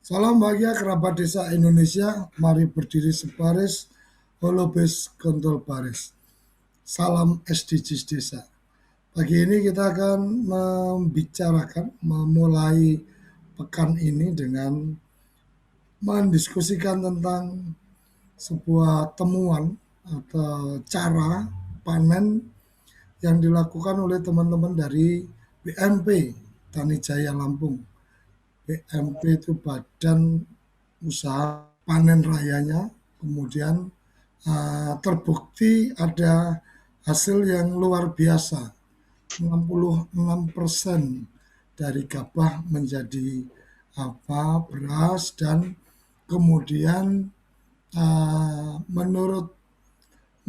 Salam bahagia kerabat desa Indonesia, mari berdiri sebaris, holobes kontol baris. Salam SDGs desa. Pagi ini kita akan memulai pekan ini dengan mendiskusikan tentang sebuah temuan atau cara panen yang dilakukan oleh teman-teman dari BMP Tani Jaya Lampung. BMP itu Badan Usaha Panen Rayanya, kemudian terbukti ada hasil yang luar biasa. 66% dari gabah menjadi beras, dan kemudian menurut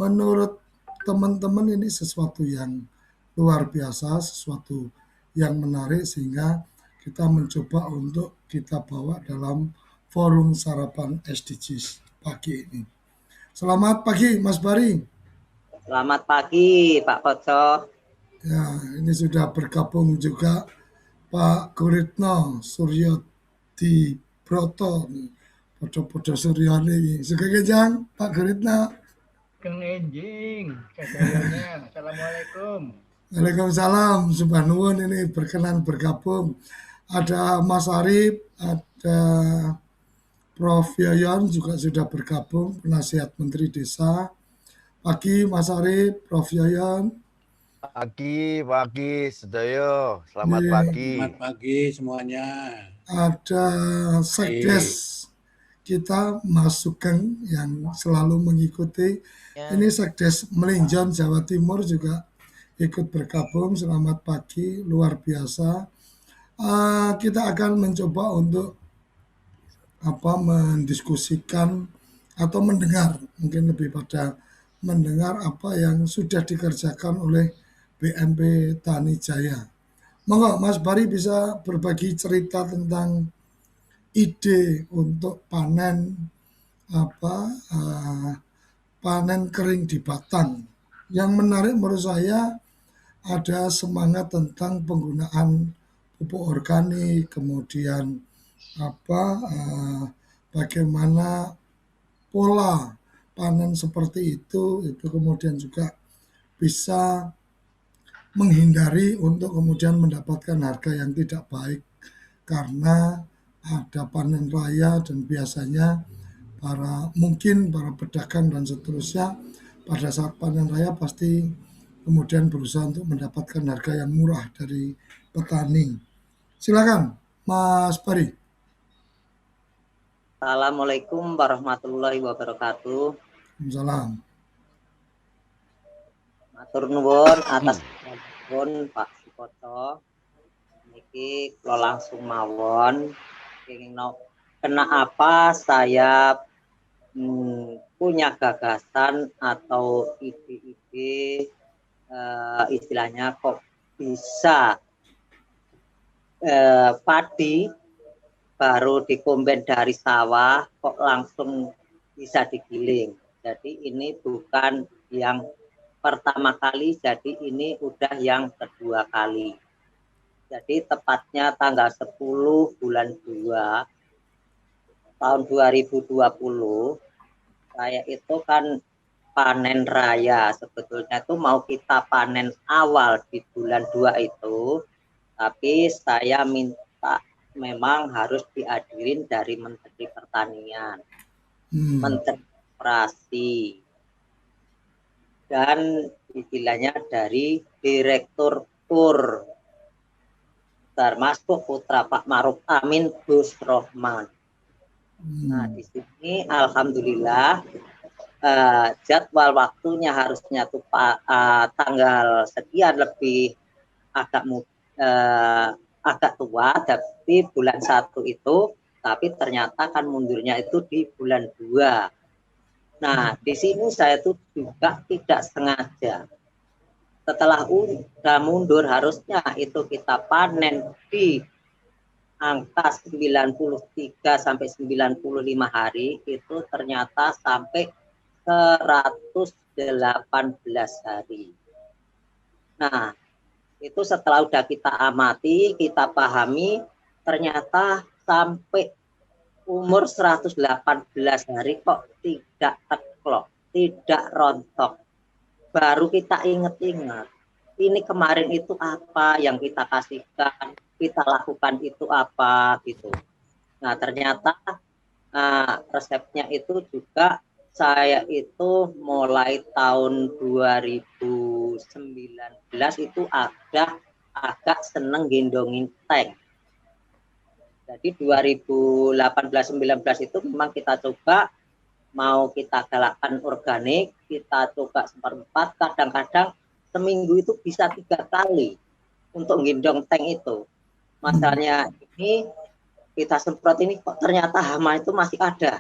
menurut teman-teman ini sesuatu yang luar biasa, sesuatu yang menarik, sehingga kita mencoba untuk kita bawa dalam forum sarapan SDGs pagi ini. Selamat pagi Mas Bari. Selamat pagi Pak Koco. Ya, ini sudah bergabung juga Pak Guritno Suryo di Broto. Podo-podo Suryo ini. Suka kejang Pak Guritno. Kang Enjing, Cacayonya. Assalamualaikum. Waalaikumsalam, Subhanallah, ini berkenan bergabung. Ada Mas Arif, ada Prof. Yoyon juga sudah bergabung, penasihat Menteri Desa. Pagi Mas Arif, Prof. Yoyon. Pagi, Sedoyo. Selamat pagi. Selamat pagi semuanya. Ada Sekdes kita, Mas Sugeng, yang selalu mengikuti. Ini Sekdes Melinjon, Jawa Timur juga ikut bergabung. Selamat pagi, luar biasa. Kita akan mencoba untuk mendiskusikan atau mendengar, mungkin lebih pada mendengar apa yang sudah dikerjakan oleh BMP Tani Jaya. Monggo Mas Bari bisa berbagi cerita tentang ide untuk panen panen kering di Batang. Yang menarik menurut saya ada semangat tentang penggunaan pupuk organik, kemudian bagaimana pola panen seperti itu kemudian juga bisa menghindari untuk kemudian mendapatkan harga yang tidak baik karena ada panen raya, dan biasanya para pedagang dan seterusnya pada saat panen raya pasti kemudian berusaha untuk mendapatkan harga yang murah dari petani. Silakan Mas Bari. Assalamualaikum warahmatullahi wabarakatuh. Salam. Matur nuwun atas pun Pak Sukoto. Niki kula langsung mawon. Kenapa saya punya gagasan atau ide-ide istilahnya kok bisa padi baru dikomben dari sawah kok langsung bisa digiling. Jadi ini bukan yang pertama kali, jadi ini udah yang kedua kali. Jadi tepatnya tanggal 10 bulan 2 tahun 2020 saya itu kan panen raya. Sebetulnya itu mau kita panen awal di bulan 2 itu, tapi saya minta memang harus dihadirin dari Menteri Pertanian, Menteri Koperasi, dan istilahnya dari Direktur KUR, termasuk putra Pak Maruf Amin, Gus Rohman. Nah, di sini alhamdulillah jadwal waktunya harusnya tuh tanggal sekian lebih agak tua, tapi bulan 1 itu, tapi ternyata kan mundurnya itu di bulan 2. Nah, di sini saya tuh juga tidak sengaja. Setelah udah mundur, harusnya itu kita panen di angka 93 sampai 95 hari, itu ternyata sampai 118 hari. Nah, itu setelah udah kita amati, kita pahami, ternyata sampai umur 118 hari kok tidak teklok, tidak rontok. Baru kita ingat-ingat, ini kemarin itu apa yang kita kasihkan, kita lakukan itu apa gitu. Nah ternyata resepnya itu juga saya itu mulai tahun 2019 itu agak seneng gendongin tank. Jadi 2018-19 itu memang kita coba mau kita galakkan organik, kita coba seperempat, kadang-kadang seminggu itu bisa 3 kali untuk gendong tank itu. Masalahnya ini kita semprot ini kok ternyata hama itu masih ada.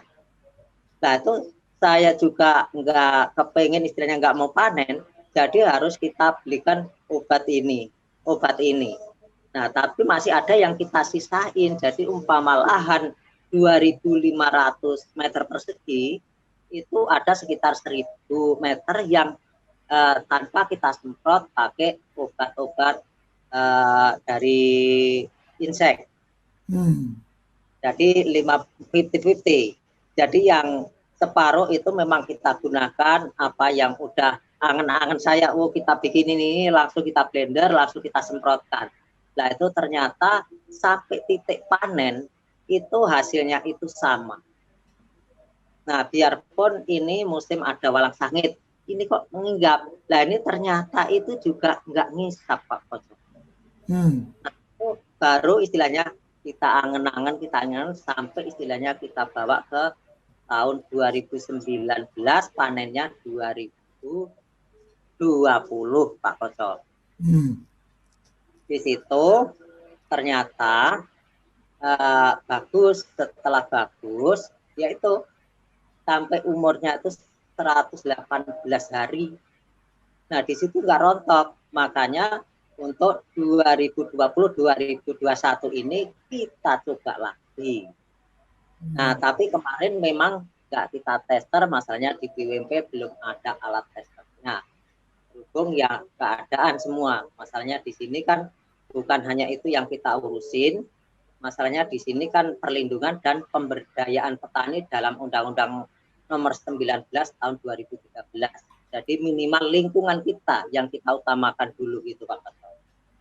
Nah itu saya juga nggak kepengen istilahnya nggak mau panen, jadi harus kita belikan obat ini. Nah tapi masih ada yang kita sisain, jadi umpama lahan 2.500 meter persegi, itu ada sekitar 1.000 meter yang tanpa kita semprot pakai obat-obat dari insek. Jadi 50-50. Jadi yang separuh itu memang kita gunakan apa yang udah angen-angen saya, kita bikin ini langsung kita blender, langsung kita semprotkan. Nah itu ternyata sampai titik panen itu hasilnya itu sama. Nah biarpun ini musim ada walang sangit, ini kok menginggap. Nah ini ternyata itu juga nggak ngisap Pak Koco. Nah, itu baru istilahnya kita angen-angen sampai istilahnya kita bawa ke tahun 2019, panennya 2020 Pak Koco. Di situ ternyata bagus, setelah bagus yaitu sampai umurnya itu 118 hari. Nah di situ nggak rontok, makanya untuk 2020-2021 ini kita coba lagi. Nah tapi kemarin memang nggak kita tester, masalahnya di BWMP belum ada alat testernya. Berhubung ya keadaan semua, masalahnya di sini kan bukan hanya itu yang kita urusin, masalahnya di sini kan perlindungan dan pemberdayaan petani dalam Undang-Undang Nomor 19 tahun 2013. Jadi minimal lingkungan kita yang kita utamakan dulu gitu Pak.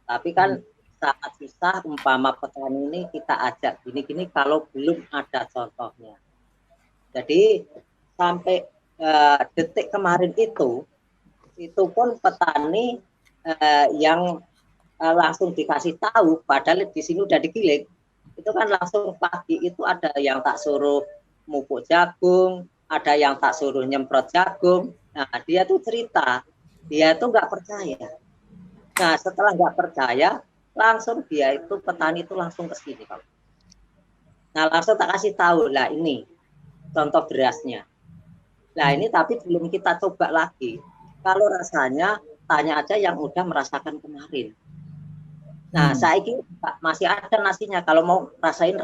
Tapi kan sangat susah umpama petani ini kita ajak gini-gini kalau belum ada contohnya. Jadi sampai detik kemarin itu pun petani yang langsung dikasih tahu, padahal di sini udah digiling, itu kan langsung pagi itu ada yang tak suruh mupuk jagung, ada yang tak suruh nyemprot jagung. Nah dia tuh cerita, dia tuh nggak percaya. Nah setelah nggak percaya, langsung dia itu petani itu langsung ke sini Pak. Nah langsung tak kasih tahu lah ini contoh berasnya. Nah ini tapi belum kita coba lagi. Kalau rasanya tanya aja yang udah merasakan kemarin. Nah saya ini masih ada nasinya, kalau mau rasain.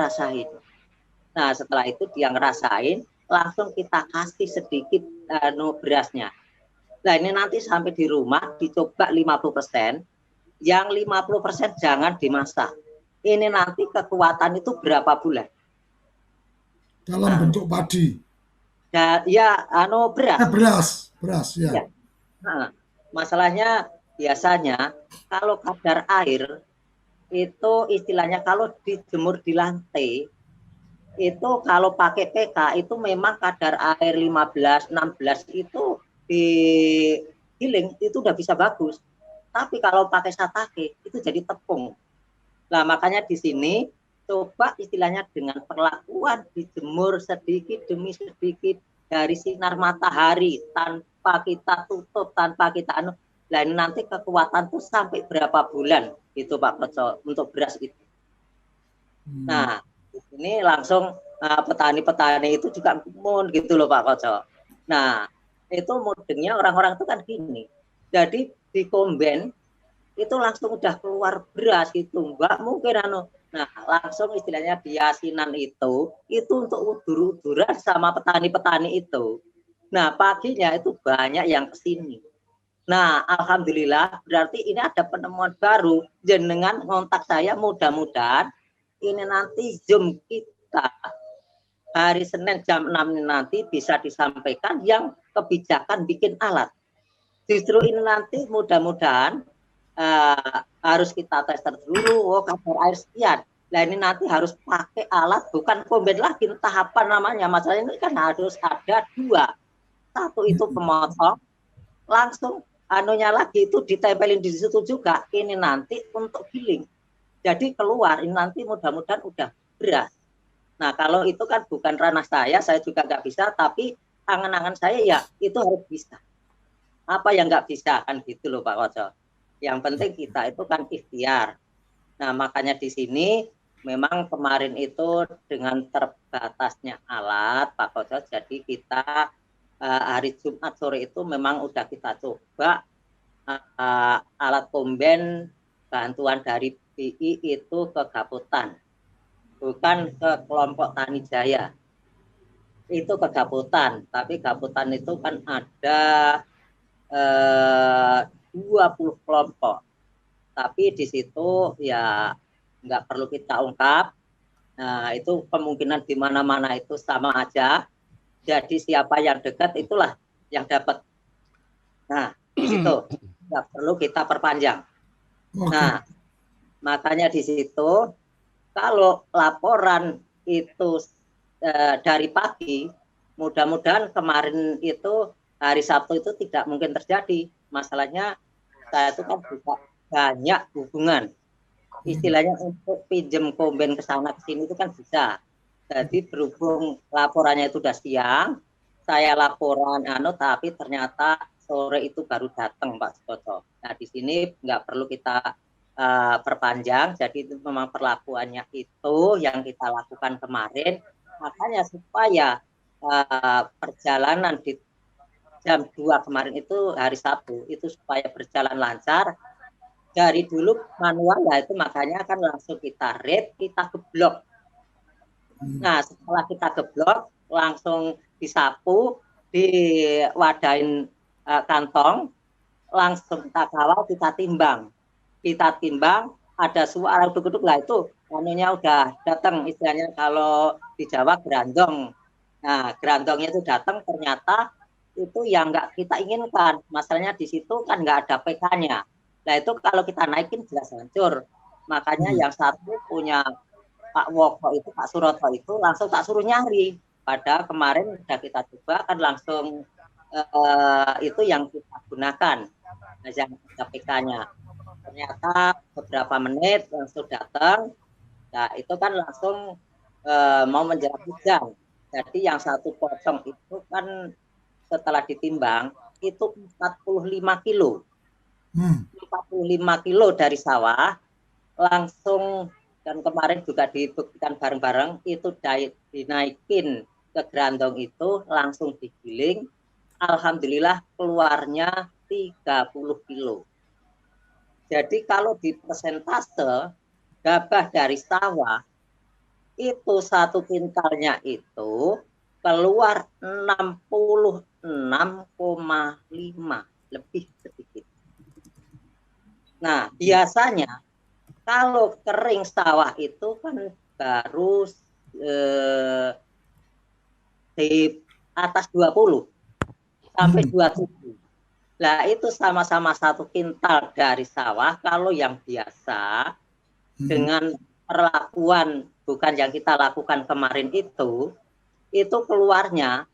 Nah setelah itu dia ngerasain, langsung kita kasih sedikit berasnya. Nah ini nanti sampai di rumah dicoba 50%, yang 50% jangan dimasak. Ini nanti kekuatan itu berapa bulan? Dalam bentuk padi. Ya, beras. Beras ya. Nah, masalahnya biasanya kalau kadar air itu istilahnya kalau dijemur di lantai itu kalau pakai PK itu memang kadar air 15-16 itu di giling itu udah bisa bagus. Tapi kalau pakai satake itu jadi tepung. Nah makanya di sini coba istilahnya dengan perlakuan dijemur sedikit demi sedikit dari sinar matahari tanpa kita tutup, tanpa kita Nah ini nanti kekuatan tuh sampai berapa bulan itu Pak Koco untuk beras itu. Nah di sini langsung petani-petani itu juga mun gitu loh Pak Koco. Nah itu mudengnya orang-orang itu kan gini. Jadi di komben itu langsung udah keluar beras gitu, nggak mungkin Nah langsung istilahnya biasinan itu untuk udur-uduran sama petani-petani itu. Nah paginya itu banyak yang kesini. Nah alhamdulillah berarti ini ada penemuan baru, jenengan ngontak saya, mudah-mudahan ini nanti Zoom kita hari Senin jam 6 ini nanti bisa disampaikan yang kebijakan bikin alat. Justru ini nanti mudah-mudahan harus kita tes dulu, oh kadar air sekian. Nah ini nanti harus pakai alat, bukan komben lagi, entah apa namanya. Masalah ini kan harus ada dua. Satu itu pemotong, langsung anunya lagi itu ditempelin di situ juga. Ini nanti untuk giling. Jadi keluar, ini nanti mudah-mudahan udah beras. Nah kalau itu kan bukan ranah saya juga nggak bisa, tapi angan-angan saya ya itu harus bisa. Apa yang nggak bisa kan gitu loh Pak Koco. Yang penting kita itu kan ikhtiar. Nah makanya di sini memang kemarin itu dengan terbatasnya alat Pak Koco, jadi kita hari Jumat sore itu memang udah kita coba alat komben bantuan dari BI itu ke Gaputan, bukan ke kelompok Tani Jaya. Itu ke Gaputan, tapi Gaputan itu kan ada 20 kelompok. Tapi di situ ya nggak perlu kita ungkap. Nah, itu kemungkinan di mana-mana itu sama aja. Jadi siapa yang dekat itulah yang dapat. Nah, di situ nggak perlu kita perpanjang. Nah, makanya di situ kalau laporan itu dari pagi, mudah-mudahan kemarin itu hari Sabtu itu tidak mungkin terjadi. Masalahnya saya itu kan juga banyak hubungan. Istilahnya untuk pinjam komben ke sana ke sini itu kan bisa. Jadi berhubung laporannya itu udah siang, saya laporan tapi ternyata sore itu baru datang Pak Sukoco. Nah di sini nggak perlu kita perpanjang, jadi itu memang perlakuannya itu yang kita lakukan kemarin. Makanya supaya perjalanan di jam 2 kemarin itu hari Sabtu itu supaya berjalan lancar. Dari dulu manual ya itu makanya kan langsung kita rate, kita geblok. Nah setelah kita geblok langsung disapu, diwadahin kantong, langsung kita kawal, kita timbang. Kita timbang, ada suara uduk-uduk lah itu manunya udah datang, istilahnya kalau di Jawa gerandong. Nah gerandongnya itu datang, ternyata itu yang nggak kita inginkan. Masalahnya di situ kan nggak ada PK-nya. Nah itu kalau kita naikin jelas hancur. Makanya yang satu punya Pak Woko itu, Pak Suroto itu langsung tak suruh nyari. Pada kemarin sudah kita coba kan langsung itu yang kita gunakan. Nah, yang ada PK-nya. Ternyata beberapa menit langsung datang. Nah itu kan langsung mau menjelang hujan. Jadi yang satu potong itu kan setelah ditimbang itu 45 kilo. 45 kilo dari sawah langsung, dan kemarin juga dibuktikan bareng-bareng itu dinaikin ke gerandong itu langsung digiling. Alhamdulillah keluarnya 30 kilo. Jadi kalau di persentase gabah dari sawah itu satu kintalnya itu keluar 66,5 lebih sedikit. Nah, biasanya kalau kering sawah itu kan baru di atas 20 sampai 27. Nah, itu sama-sama satu kintal dari sawah. Kalau yang biasa dengan perlakuan bukan yang kita lakukan kemarin itu keluarnya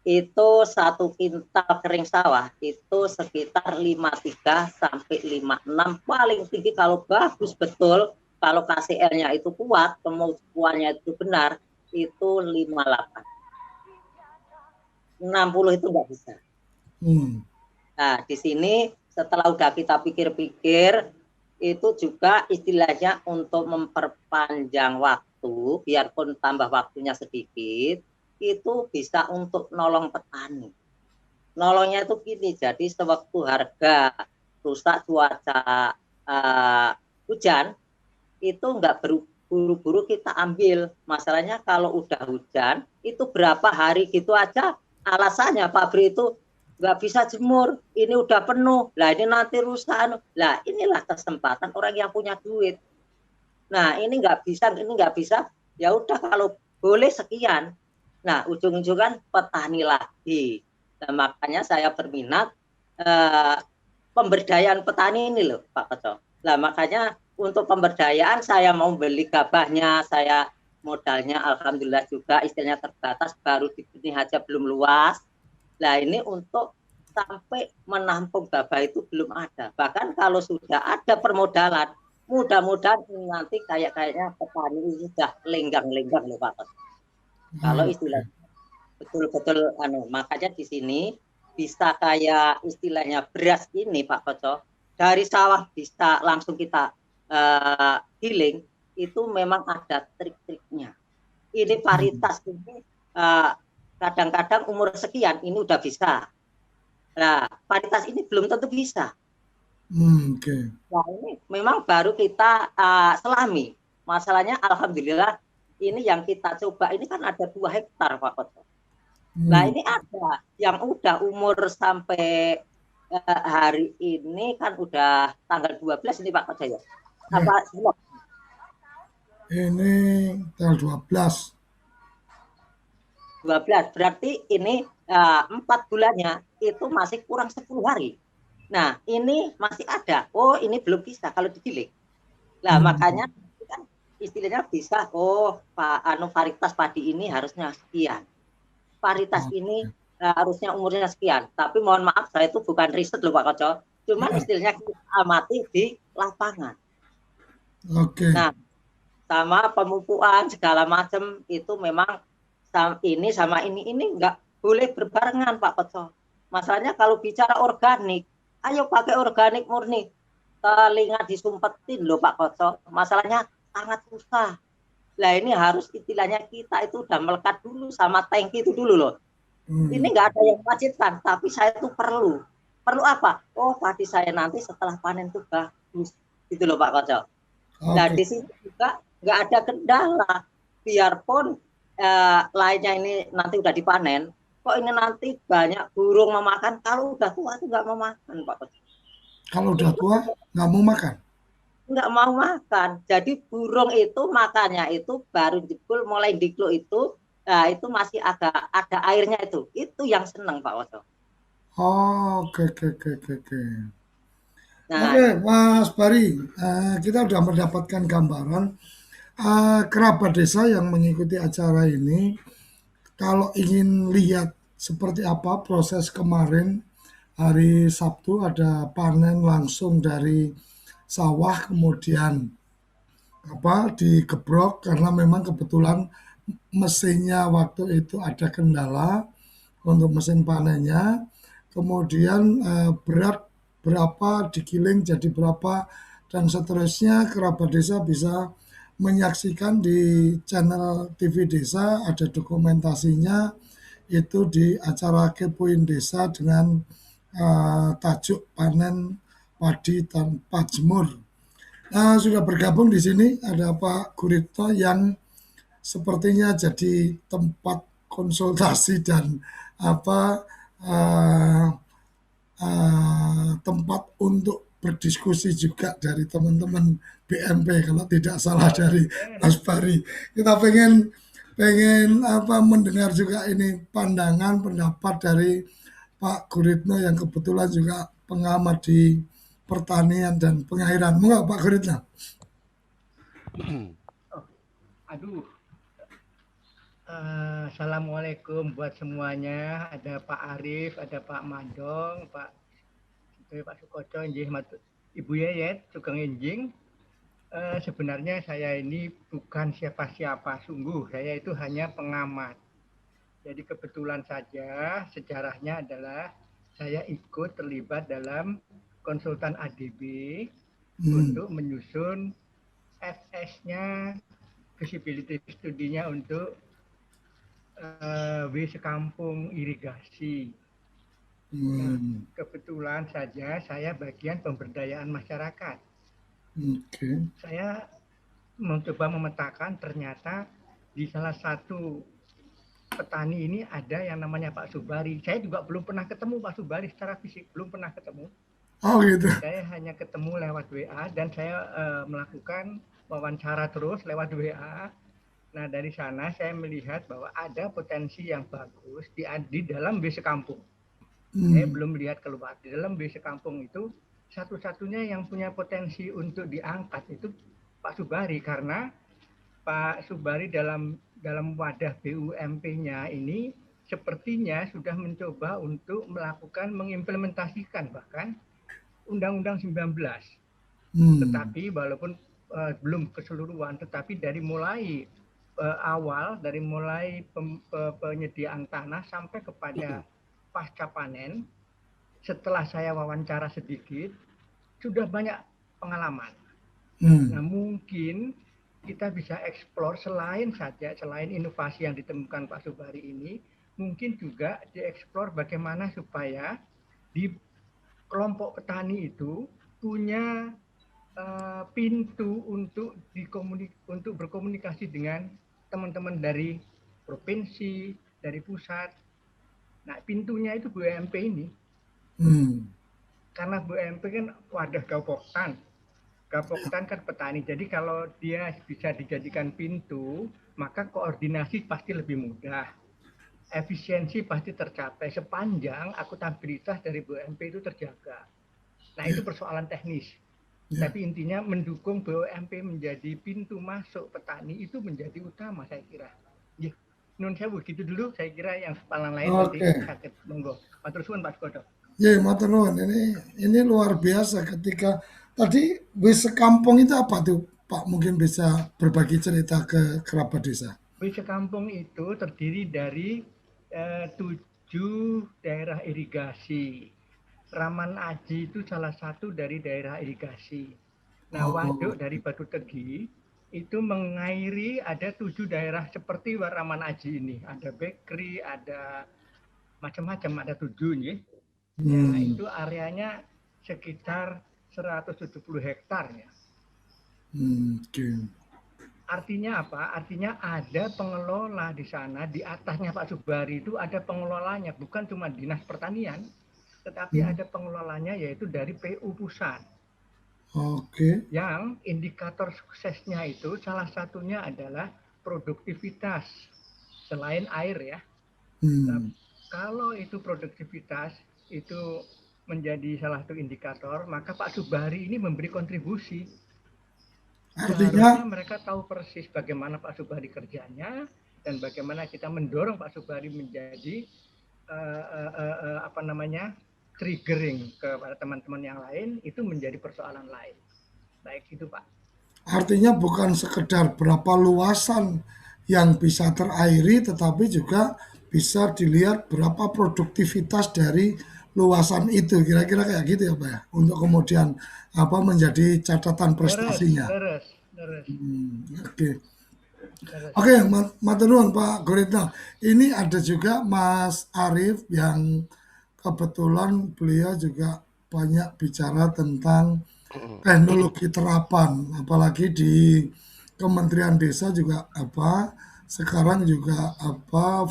itu satu kintal kering sawah itu sekitar 53 sampai 56, paling tinggi kalau bagus betul, kalau KCL-nya itu kuat, kemampuannya itu benar, itu 58. 60 itu nggak bisa. Nah, di sini setelah udah kita pikir-pikir, itu juga istilahnya untuk memperpanjang waktu, biarpun tambah waktunya sedikit, itu bisa untuk nolong petani. Nolongnya itu gini, jadi sewaktu harga rusak cuaca hujan, itu nggak buru-buru kita ambil. Masalahnya kalau udah hujan, itu berapa hari gitu aja, alasannya pabrik itu nggak bisa jemur, ini udah penuh, lah ini nanti rusak. Lah inilah kesempatan orang yang punya duit. Nah ini nggak bisa, ya udah kalau boleh sekian. Nah, ujung-ujungan petani lagi. Nah, makanya saya berminat pemberdayaan petani ini loh, Pak Koco. Nah, makanya untuk pemberdayaan saya mau beli gabahnya, saya modalnya alhamdulillah juga istilahnya terbatas, baru dibeli aja belum luas. Nah, ini untuk sampai menampung gabah itu belum ada. Bahkan kalau sudah ada permodalan, mudah-mudahan nanti kayaknya petani ini sudah lenggang-lenggang loh Pak Koco. Kalau istilah Oke. betul-betul makanya di sini bisa kayak istilahnya beras ini Pak Koco, dari sawah bisa langsung kita giling, itu memang ada trik-triknya. Ini paritas ini kadang-kadang umur sekian ini udah bisa. Nah, paritas ini belum tentu bisa. Oke. Nah, ini memang baru kita selami. Masalahnya alhamdulillah ini yang kita coba ini kan ada 2 hektar Pak Koco. Nah, ini ada yang udah umur sampai hari ini kan udah tanggal 12 ini Pak Koco ya. Apa Ini tanggal 12. 12 berarti ini 4 bulannya itu masih kurang 10 hari. Nah, ini masih ada. Oh, ini belum bisa kalau digiling. Nah, makanya kan istilahnya bisa, oh, Pak varietas padi ini harusnya sekian. Varietas ini harusnya umurnya sekian. Tapi mohon maaf, saya itu bukan riset loh Pak Koco. Cuman istilahnya kita amati di lapangan. Oke. Nah, sama pemupukan segala macam itu memang ini sama ini nggak boleh berbarengan Pak Koco. Masalahnya kalau bicara organik, ayo pakai organik murni. Telinga disumpetin loh Pak Koco. Masalahnya sangat susah. Lah ini harus istilahnya kita itu udah melekat dulu sama tangki itu dulu loh. Ini nggak ada yang wajibkan, tapi saya tuh perlu. Perlu apa? Oh, padi saya nanti setelah panen tuh bagus. Gitu loh Pak Koco. Nah, di sini juga nggak ada kendala. Biarpun lainnya ini nanti udah dipanen, kok ini nanti banyak burung memakan. Kalau udah tua tuh nggak mau makan Pak Koco. Kalau udah tua nggak mau makan? Nggak mau makan. Jadi burung itu makannya itu baru jebul mulai diklo itu, nah itu masih agak ada airnya itu. Itu yang seneng Pak Woso. Oh, oke, oke, oke, oke. Nah, Oke, Mas Bari, kita sudah mendapatkan gambaran kerabat desa yang mengikuti acara ini. Kalau ingin lihat seperti apa proses kemarin, hari Sabtu ada panen langsung dari sawah, kemudian digebrok karena memang kebetulan mesinnya waktu itu ada kendala untuk mesin panennya. Kemudian berat berapa digiling jadi berapa dan seterusnya, kerabat desa bisa menyaksikan di channel TV Desa, ada dokumentasinya itu di acara Kepoin Desa dengan tajuk panen padi tanpa jemur. Nah, sudah bergabung di sini ada Pak Guritno yang sepertinya jadi tempat konsultasi dan apa tempat untuk berdiskusi juga dari teman-teman BMP kalau tidak salah dari Mas Bari. Kita pengen mendengar juga ini pandangan pendapat dari Pak Guritno yang kebetulan juga pengamat di pertanian dan pengairan. Enggak Pak Guritno? Aduh. Assalamualaikum buat semuanya. Ada Pak Arif, ada Pak Mandong, Pak Sukoco, Ibu Yayet, Sugeng Enjing. Sebenarnya saya ini bukan siapa-siapa, sungguh. Saya itu hanya pengamat. Jadi kebetulan saja sejarahnya adalah saya ikut terlibat dalam konsultan ADB untuk menyusun FS-nya, feasibility studinya untuk sekampung irigasi. Nah, kebetulan saja saya bagian pemberdayaan masyarakat. Saya mencoba memetakan ternyata di salah satu petani ini ada yang namanya Pak Subari. Saya juga belum pernah ketemu Pak Subari secara fisik, belum pernah ketemu. Oh gitu. Saya hanya ketemu lewat WA dan saya melakukan wawancara terus lewat WA. Nah, dari sana saya melihat bahwa ada potensi yang bagus di dalam BC Kampung. Saya belum lihat keluar. Di dalam BC Kampung itu satu-satunya yang punya potensi untuk diangkat itu Pak Subari, karena Pak Subari dalam wadah BUMP-nya ini sepertinya sudah mencoba untuk melakukan mengimplementasikan bahkan Undang-Undang 19. Tetapi walaupun belum keseluruhan, tetapi dari mulai awal, dari mulai penyediaan tanah sampai kepada pasca panen, setelah saya wawancara sedikit, sudah banyak pengalaman. Nah, mungkin kita bisa eksplor selain inovasi yang ditemukan Pak Subari ini, mungkin juga dieksplor bagaimana supaya di kelompok petani itu punya pintu untuk berkomunikasi dengan teman-teman dari provinsi, dari pusat. Nah, pintunya itu BUMP ini. Karena BUMP kan wadah Gapoktan. Gapoktan kan petani. Jadi kalau dia bisa dijadikan pintu, maka koordinasi pasti lebih mudah. Efisiensi pasti tercapai sepanjang akuntabilitas dari BUMP itu terjaga. Nah, itu persoalan teknis. Tapi intinya mendukung BUMP menjadi pintu masuk petani itu menjadi utama, saya kira. Nun sewu gitu dulu, saya kira yang paling lain nanti sakit monggo. Matur suwun Pak Skodo. Ya, matur nuwun. Ini luar biasa ketika tadi BC Kampung itu apa tuh Pak? Mungkin bisa berbagi cerita ke kerabat desa. BC Kampung itu terdiri dari 7 daerah irigasi. Raman Aji itu salah satu dari daerah irigasi. Nah, waduk dari Batu Tegi itu mengairi ada 7 daerah seperti Raman Aji ini. Ada Bekri, ada macam-macam, ada 7 nih. Ya, itu areanya sekitar 170 hektar ya. Artinya apa? Artinya ada pengelola di sana, di atasnya Pak Subari itu ada pengelolanya, bukan cuma Dinas Pertanian, tetapi ada pengelolanya yaitu dari PU Pusat. Yang indikator suksesnya itu salah satunya adalah produktivitas selain air ya. Nah, kalau itu produktivitas itu menjadi salah satu indikator, maka Pak Subari ini memberi kontribusi. Artinya mereka tahu persis bagaimana Pak Subari kerjanya dan bagaimana kita mendorong Pak Subari menjadi triggering kepada teman-teman yang lain, itu menjadi persoalan lain. Baik itu Pak. Artinya bukan sekedar berapa luasan yang bisa terairi, tetapi juga bisa dilihat berapa produktivitas dari luasan itu. Kira-kira kayak gitu ya Pak ya, untuk kemudian menjadi catatan prestasinya. Oke, matur nuwun Pak Guritno. Ini ada juga Mas Arief yang kebetulan beliau juga banyak bicara tentang teknologi terapan, apalagi di Kementerian Desa juga sekarang juga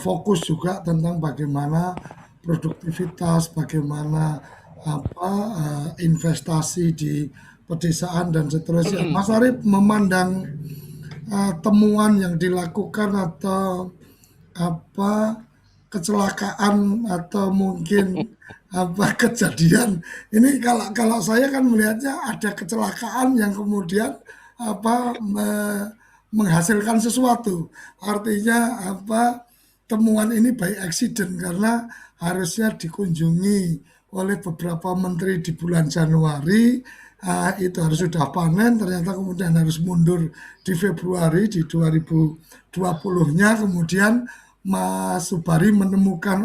fokus juga tentang bagaimana produktivitas, bagaimana investasi di pedesaan dan seterusnya. Mas Arief memandang temuan yang dilakukan atau kecelakaan atau mungkin kejadian ini, kalau saya kan melihatnya ada kecelakaan yang kemudian menghasilkan sesuatu. Artinya temuan ini by accident karena harusnya dikunjungi oleh beberapa menteri di bulan Januari, itu harus sudah panen, ternyata kemudian harus mundur di Februari di 2020-nya, kemudian Mas Subari menemukan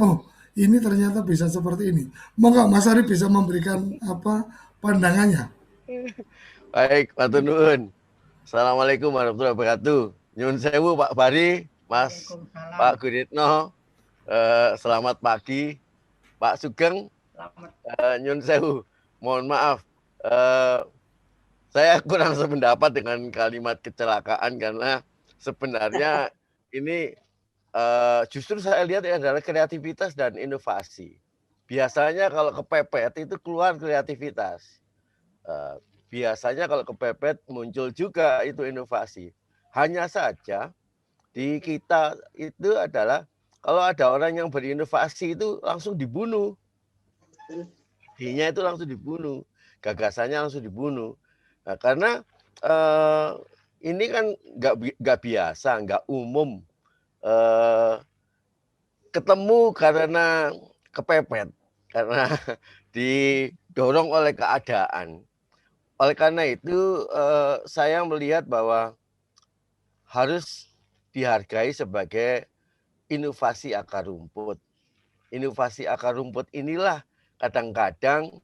ini ternyata bisa seperti ini. Moga Mas Ari bisa memberikan pandangannya. Baik, matur nuwun. Assalamualaikum warahmatullahi wabarakatuh. Nyun sewu Pak Bari, Mas Pak Guritno. Selamat pagi, Pak Sugeng. Nyun sewu. Mohon maaf, saya kurang sependapat dengan kalimat kecelakaan karena sebenarnya ini justru saya lihat adalah kreativitas dan inovasi. Biasanya kalau kepepet itu keluar kreativitas. Biasanya kalau kepepet muncul juga itu inovasi. Hanya saja di kita itu adalah kalau ada orang yang berinovasi itu langsung dibunuh. Idenya itu langsung dibunuh, gagasannya langsung dibunuh. Nah, karena ini kan nggak biasa, nggak umum ketemu karena kepepet, karena didorong oleh keadaan. Oleh karena itu saya melihat bahwa harus dihargai sebagai inovasi akar rumput. Inovasi akar rumput inilah kadang-kadang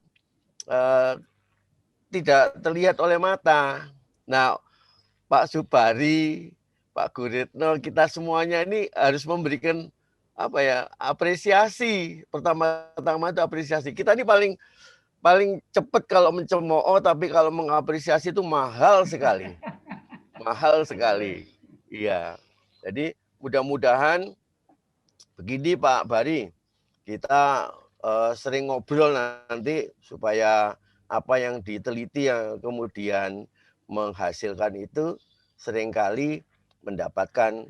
tidak terlihat oleh mata. Nah, Pak Subari, Pak Guritno, kita semuanya ini harus memberikan apresiasi. Pertama-tama itu apresiasi. Kita ini paling cepat kalau mencemooh, tapi kalau mengapresiasi itu mahal sekali. Mahal sekali. Iya. Jadi mudah-mudahan begini Pak Bari, kita sering ngobrol nanti supaya apa yang diteliti yang kemudian menghasilkan itu seringkali mendapatkan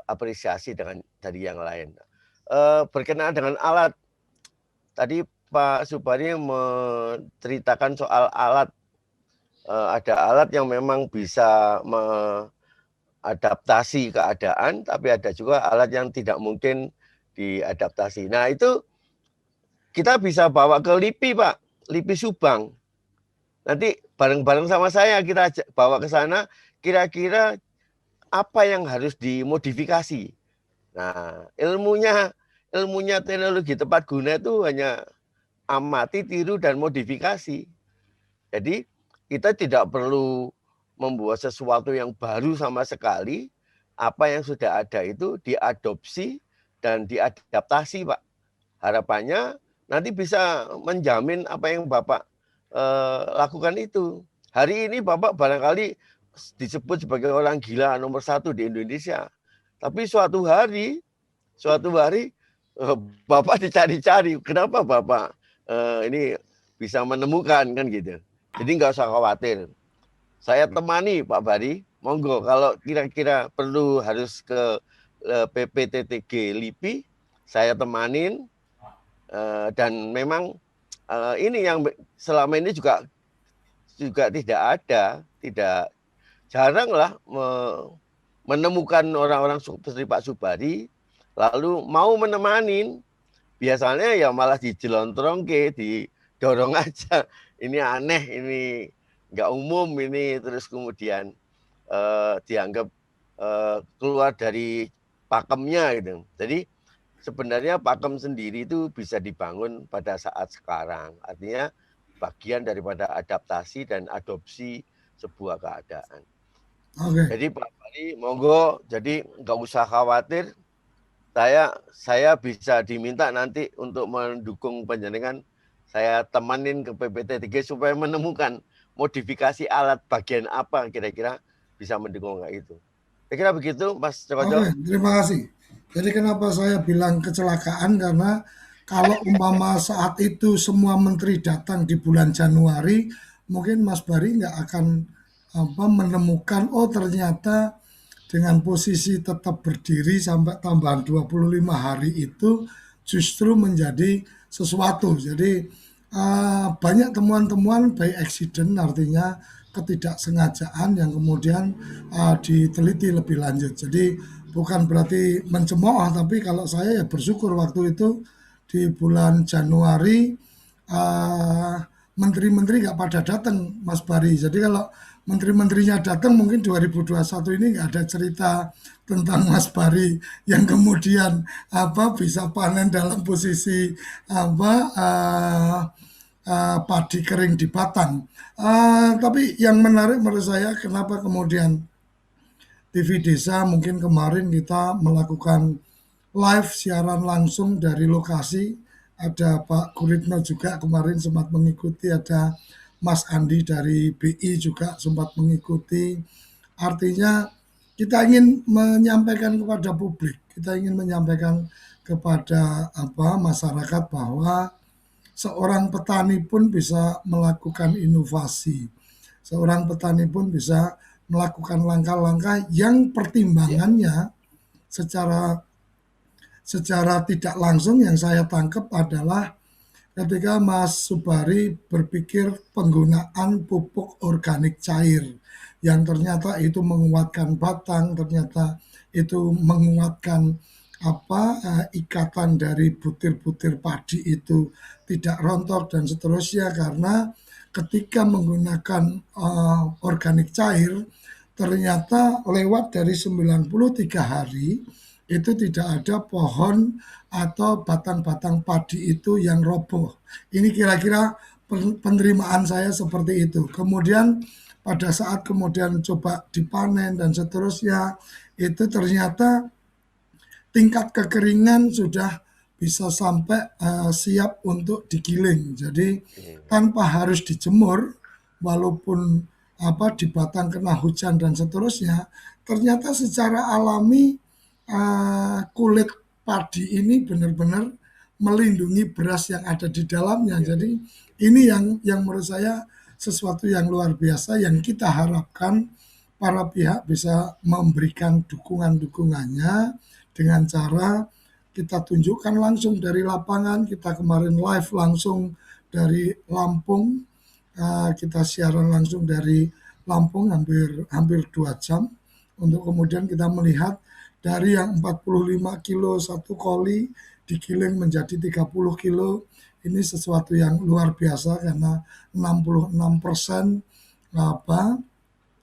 apresiasi dari yang lain. Berkenaan dengan alat, tadi Pak Subari menceritakan soal alat. Ada alat yang memang bisa mengadaptasi keadaan, tapi ada juga alat yang tidak mungkin diadaptasi. Nah itu kita bisa bawa ke LIPI Pak, LIPI Subang. Nanti bareng-bareng sama saya kita bawa ke sana, kira-kira apa yang harus dimodifikasi. Nah ilmunya teknologi tepat guna itu hanya amati, tiru, dan modifikasi. Jadi kita tidak perlu membuat sesuatu yang baru sama sekali. Apa yang sudah ada itu diadopsi dan diadaptasi, Pak. Harapannya nanti bisa menjamin apa yang Bapak lakukan itu. Hari ini Bapak barangkali disebut sebagai orang gila nomor 1 di Indonesia. Tapi suatu hari Bapak dicari-cari. Kenapa Bapak ini bisa menemukan kan gitu. Jadi nggak usah khawatir. Saya temani Pak Bari. Monggo kalau kira-kira perlu harus ke PPTTG LIPI, saya temanin. Dan memang ini yang selama ini juga tidak jarang lah menemukan orang-orang seperti Pak Subari lalu mau menemanin. Biasanya ya malah dijelontrong didorong aja. Ini aneh, ini nggak umum, ini terus kemudian dianggap keluar dari pakemnya gitu. Jadi sebenarnya pakem sendiri itu bisa dibangun pada saat sekarang. Artinya bagian daripada adaptasi dan adopsi sebuah keadaan. Jadi Pak Bari, monggo, jadi nggak usah khawatir. Saya bisa diminta nanti untuk mendukung panjenengan. Saya temanin ke PPTTG supaya menemukan modifikasi alat bagian apa kira-kira bisa mendukung itu. Kira-kira begitu, Mas Cokojo. Terima kasih. Jadi kenapa saya bilang kecelakaan, karena kalau umpama saat itu semua menteri datang di bulan Januari, mungkin Mas Bari nggak akan menemukan, oh ternyata dengan posisi tetap berdiri sampai tambahan 25 hari itu justru menjadi sesuatu. Jadi banyak temuan-temuan by accident, artinya ketidaksengajaan yang kemudian diteliti lebih lanjut. Jadi bukan berarti mencemooh, tapi kalau saya ya bersyukur waktu itu di bulan Januari menteri-menteri nggak pada datang, Mas Bari. Jadi kalau menteri-menterinya datang mungkin 2021 ini nggak ada cerita tentang Mas Bari yang kemudian bisa panen dalam posisi padi kering di batang. Tapi yang menarik menurut saya, kenapa kemudian TV Desa mungkin kemarin kita melakukan live siaran langsung dari lokasi. Ada Pak Guritno juga kemarin sempat mengikuti, ada Mas Andi dari BI juga sempat mengikuti. Artinya kita ingin menyampaikan kepada publik, kita ingin menyampaikan kepada masyarakat bahwa seorang petani pun bisa melakukan inovasi. Seorang petani pun bisa melakukan langkah-langkah yang pertimbangannya secara tidak langsung yang saya tangkap adalah ketika Mas Subari berpikir penggunaan pupuk organik cair yang ternyata itu menguatkan batang, ternyata itu menguatkan ikatan dari butir-butir padi itu tidak rontok dan seterusnya, karena ketika menggunakan organik cair ternyata lewat dari 93 hari itu tidak ada pohon atau batang-batang padi itu yang roboh. Ini kira-kira penerimaan saya seperti itu. Kemudian pada saat kemudian coba dipanen dan seterusnya, itu ternyata tingkat kekeringan sudah bisa sampai siap untuk digiling. Jadi tanpa harus dijemur, walaupun di batang kena hujan dan seterusnya, ternyata secara alami kulit padi ini benar-benar melindungi beras yang ada di dalamnya. Jadi ini yang menurut saya sesuatu yang luar biasa yang kita harapkan para pihak bisa memberikan dukungan-dukungannya dengan cara kita tunjukkan langsung dari lapangan. Kita kemarin live langsung dari Lampung, kita siaran langsung dari Lampung hampir 2 jam untuk kemudian kita melihat dari yang 45 kilo satu koli digiling menjadi 30 kilo. Ini sesuatu yang luar biasa karena 66%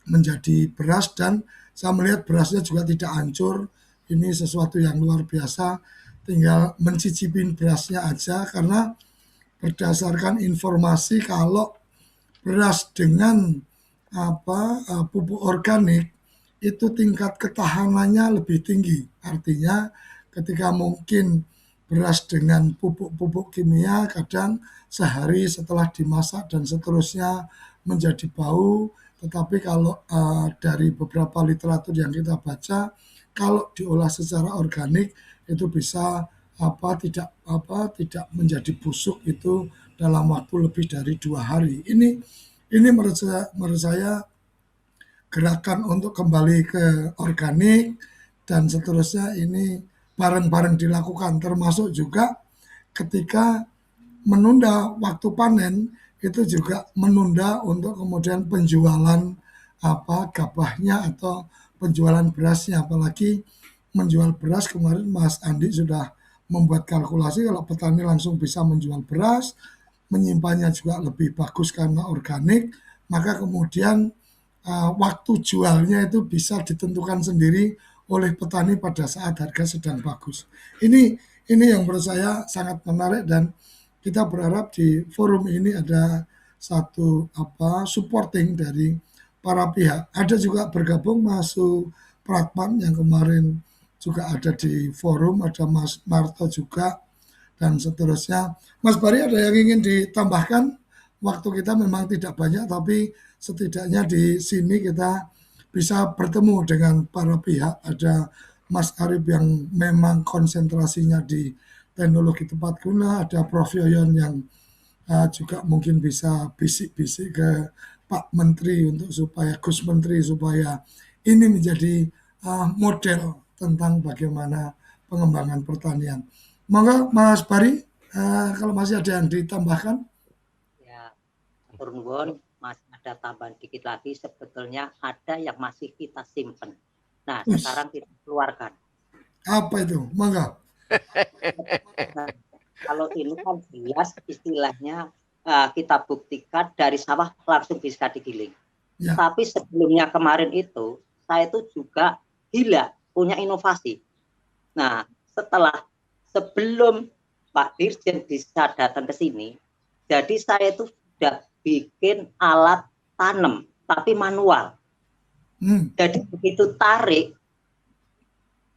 menjadi beras, dan saya melihat berasnya juga tidak hancur. Ini sesuatu yang luar biasa. Tinggal mencicipin berasnya aja, karena berdasarkan informasi kalau beras dengan pupuk organik itu tingkat ketahanannya lebih tinggi. Artinya ketika mungkin beras dengan pupuk kimia kadang sehari setelah dimasak dan seterusnya menjadi bau. Tetapi kalau dari beberapa literatur yang kita baca, kalau diolah secara organik itu bisa tidak menjadi busuk itu dalam waktu lebih dari 2 hari. Ini menurut saya gerakan untuk kembali ke organik dan seterusnya ini bareng-bareng dilakukan, termasuk juga ketika menunda waktu panen itu juga menunda untuk kemudian penjualan gabahnya atau penjualan berasnya. Apalagi menjual beras, kemarin Mas Andi sudah membuat kalkulasi kalau petani langsung bisa menjual beras, menyimpannya juga lebih bagus karena organik, maka kemudian waktu jualnya itu bisa ditentukan sendiri oleh petani pada saat harga sedang bagus. Ini yang menurut saya sangat menarik, dan kita berharap di forum ini ada satu supporting dari para pihak. Ada juga bergabung Mas Supratman yang kemarin juga ada di forum, ada Mas Marto juga dan seterusnya. Mas Bari, ada yang ingin ditambahkan? Waktu kita memang tidak banyak, tapi setidaknya di sini kita bisa bertemu dengan para pihak. Ada Mas Arif yang memang konsentrasinya di teknologi tepat guna, ada Prof. Yoyon yang juga mungkin bisa bisik-bisik ke Pak Menteri supaya Gus Menteri supaya ini menjadi model tentang bagaimana pengembangan pertanian. Monggo Mas Bari, kalau masih ada yang ditambahkan. Turun masih ada tambahan dikit lagi, sebetulnya ada yang masih kita simpen. Nah, sekarang kita keluarkan. Apa itu? Mangga. Kalau ini kan jelas istilahnya kita buktikan dari sawah langsung bisa digiling. Ya. Tapi sebelumnya kemarin itu, saya itu juga gila, punya inovasi. Nah, sebelum Pak Dirjen bisa datang ke sini, jadi saya itu sudah bikin alat tanam tapi manual. Jadi begitu tarik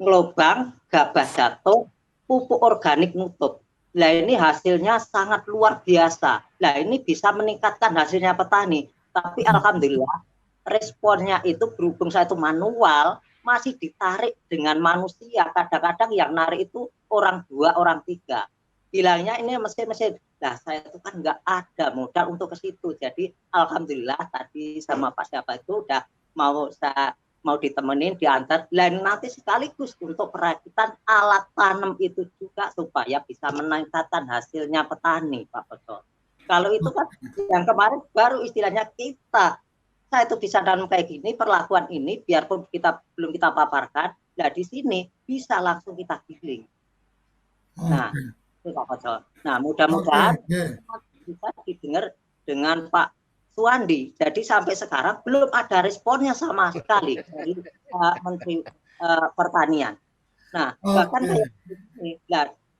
ngelobang, gabah jatuh, pupuk organik nutup. Nah ini hasilnya sangat luar biasa. Nah ini bisa meningkatkan hasilnya petani. Tapi alhamdulillah responnya itu berhubung saya itu manual, masih ditarik dengan manusia. Kadang-kadang yang narik itu orang 2, orang 3. Bilangnya ini mesin-mesin. Nah, saya itu kan nggak ada modal untuk ke situ. Jadi, alhamdulillah tadi sama Pak siapa itu udah mau ditemenin, diantar, dan nanti sekaligus untuk perakitan alat tanam itu juga supaya bisa meningkatkan hasilnya petani, Pak Koco. Kalau itu kan yang kemarin baru istilahnya saya itu bisa tanam kayak gini, perlakuan ini, biarpun belum kita paparkan, nah di sini bisa langsung kita giling. Nah, itu Pak Koco. Nah, mudah-mudahan bisa didengar dengan Pak Suwandi. Jadi sampai sekarang belum ada responnya sama sekali dari Menteri Pertanian. Nah, bahkan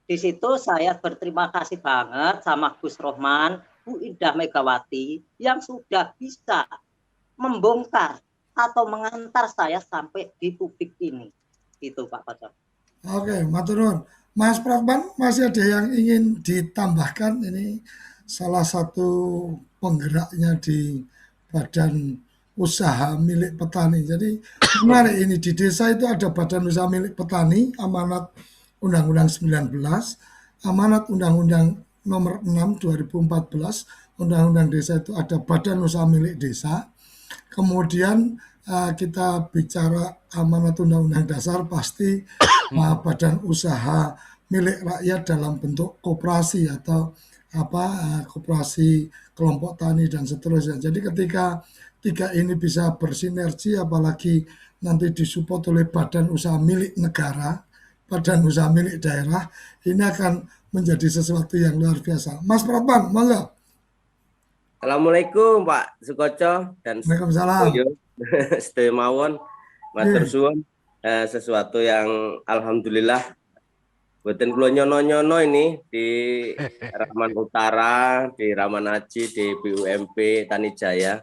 di situ saya berterima kasih banget sama Gus Rohman, Bu Indah Megawati yang sudah bisa membongkar atau mengantar saya sampai di publik ini. Itu Pak Koco. Oke, matur nuwun. Mas Pratman, masih ada yang ingin ditambahkan? Ini salah satu penggeraknya di badan usaha milik petani. Jadi menarik ini, di desa itu ada badan usaha milik petani, amanat Undang-Undang 19, amanat Undang-Undang nomor 6 2014, Undang-Undang desa itu ada badan usaha milik desa. Kemudian kita bicara amanat Undang-Undang dasar, pasti badan usaha milik rakyat dalam bentuk koperasi atau koperasi kelompok tani dan seterusnya. Jadi ketika tiga ini bisa bersinergi, apalagi nanti disupport oleh badan usaha milik negara, badan usaha milik daerah, ini akan menjadi sesuatu yang luar biasa. Mas Pratman, monggo. Assalamualaikum Pak Sukoco dan Waalaikumsalam. Sedaya mawon, matur suwun. Sesuatu yang alhamdulillah boten kula nyono-nyono ini di Raman Utara, di Raman Aji, di BUMP Tani Jaya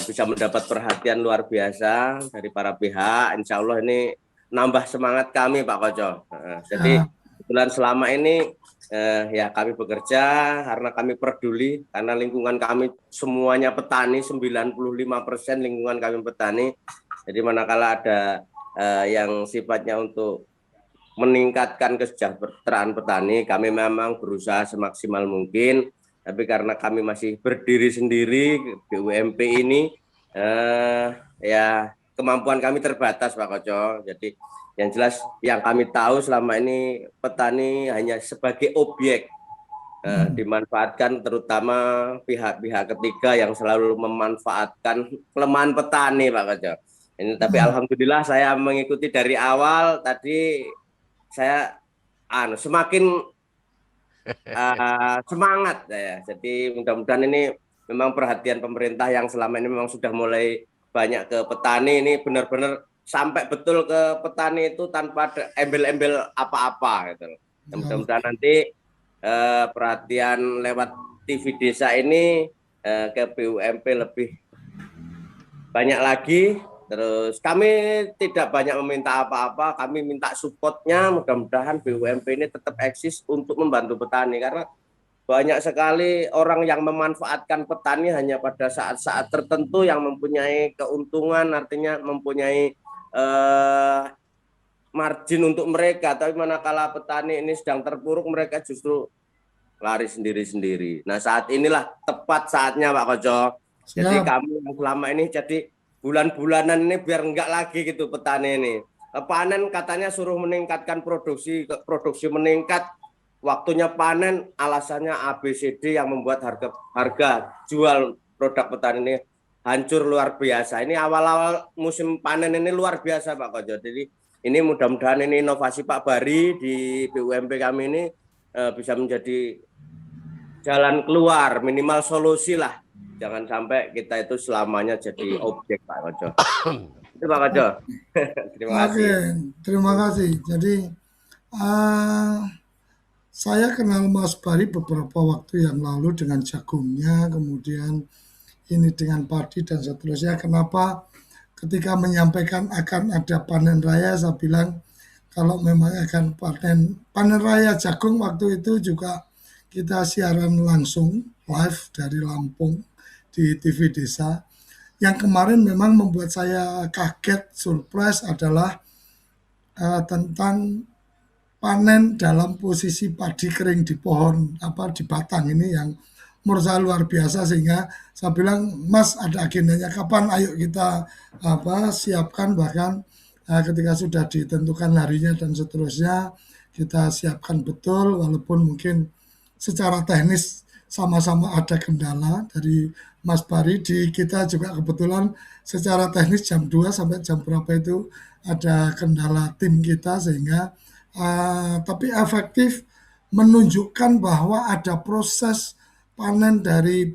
bisa mendapat perhatian luar biasa dari para pihak. Insya Allah ini nambah semangat kami Pak Koco. Jadi kebetulan selama ini ya kami bekerja karena kami peduli, karena lingkungan kami semuanya petani, 95% lingkungan kami petani. Jadi manakala ada yang sifatnya untuk meningkatkan kesejahteraan petani, kami memang berusaha semaksimal mungkin. Tapi karena kami masih berdiri sendiri, BUMP ini ya kemampuan kami terbatas Pak Koco. Jadi yang jelas yang kami tahu selama ini petani hanya sebagai objek dimanfaatkan, terutama pihak-pihak ketiga yang selalu memanfaatkan kelemahan petani Pak Koco. Ini tapi alhamdulillah saya mengikuti dari awal, tadi saya semakin semangat ya. Jadi mudah-mudahan ini memang perhatian pemerintah yang selama ini memang sudah mulai banyak ke petani, ini benar-benar sampai betul ke petani itu tanpa ada embel-embel apa-apa gitu. Mudah-mudahan nanti perhatian lewat TV desa ini ke BUMP lebih banyak lagi. Terus kami tidak banyak meminta apa-apa, kami minta supportnya. Mudah-mudahan BUMP ini tetap eksis untuk membantu petani, karena banyak sekali orang yang memanfaatkan petani hanya pada saat-saat tertentu yang mempunyai keuntungan, artinya mempunyai margin untuk mereka, tapi manakala petani ini sedang terpuruk, mereka justru lari sendiri-sendiri. Nah, saat inilah tepat saatnya Pak Koco. Jadi kami yang selama ini jadi bulan-bulanan ini biar enggak lagi gitu petani ini. Panen katanya suruh meningkatkan produksi meningkat, waktunya panen alasannya ABCD yang membuat harga jual produk petani ini hancur luar biasa. Ini awal-awal musim panen ini luar biasa Pak Koco. Jadi ini mudah-mudahan ini inovasi Pak Bari di BUMP kami ini bisa menjadi jalan keluar, minimal solusi lah. Jangan sampai kita itu selamanya jadi objek Pak Koco. Itu Pak Koco. Terima kasih. Terima kasih. Jadi saya kenal Mas Bari beberapa waktu yang lalu dengan jagungnya, kemudian ini dengan padi dan seterusnya. Kenapa ketika menyampaikan akan ada panen raya, saya bilang kalau memang akan panen raya jagung, waktu itu juga kita siaran langsung live dari Lampung di TV desa. Yang kemarin memang membuat saya kaget, surprise adalah tentang panen dalam posisi padi kering di pohon, di batang ini yang Mursa luar biasa, sehingga saya bilang, Mas ada agendanya kapan, ayo kita siapkan, bahkan ketika sudah ditentukan harinya dan seterusnya kita siapkan betul, walaupun mungkin secara teknis sama-sama ada kendala dari Mas Bari. Di kita juga kebetulan secara teknis jam 2 sampai jam berapa itu ada kendala tim kita, sehingga tapi efektif, menunjukkan bahwa ada proses panen dari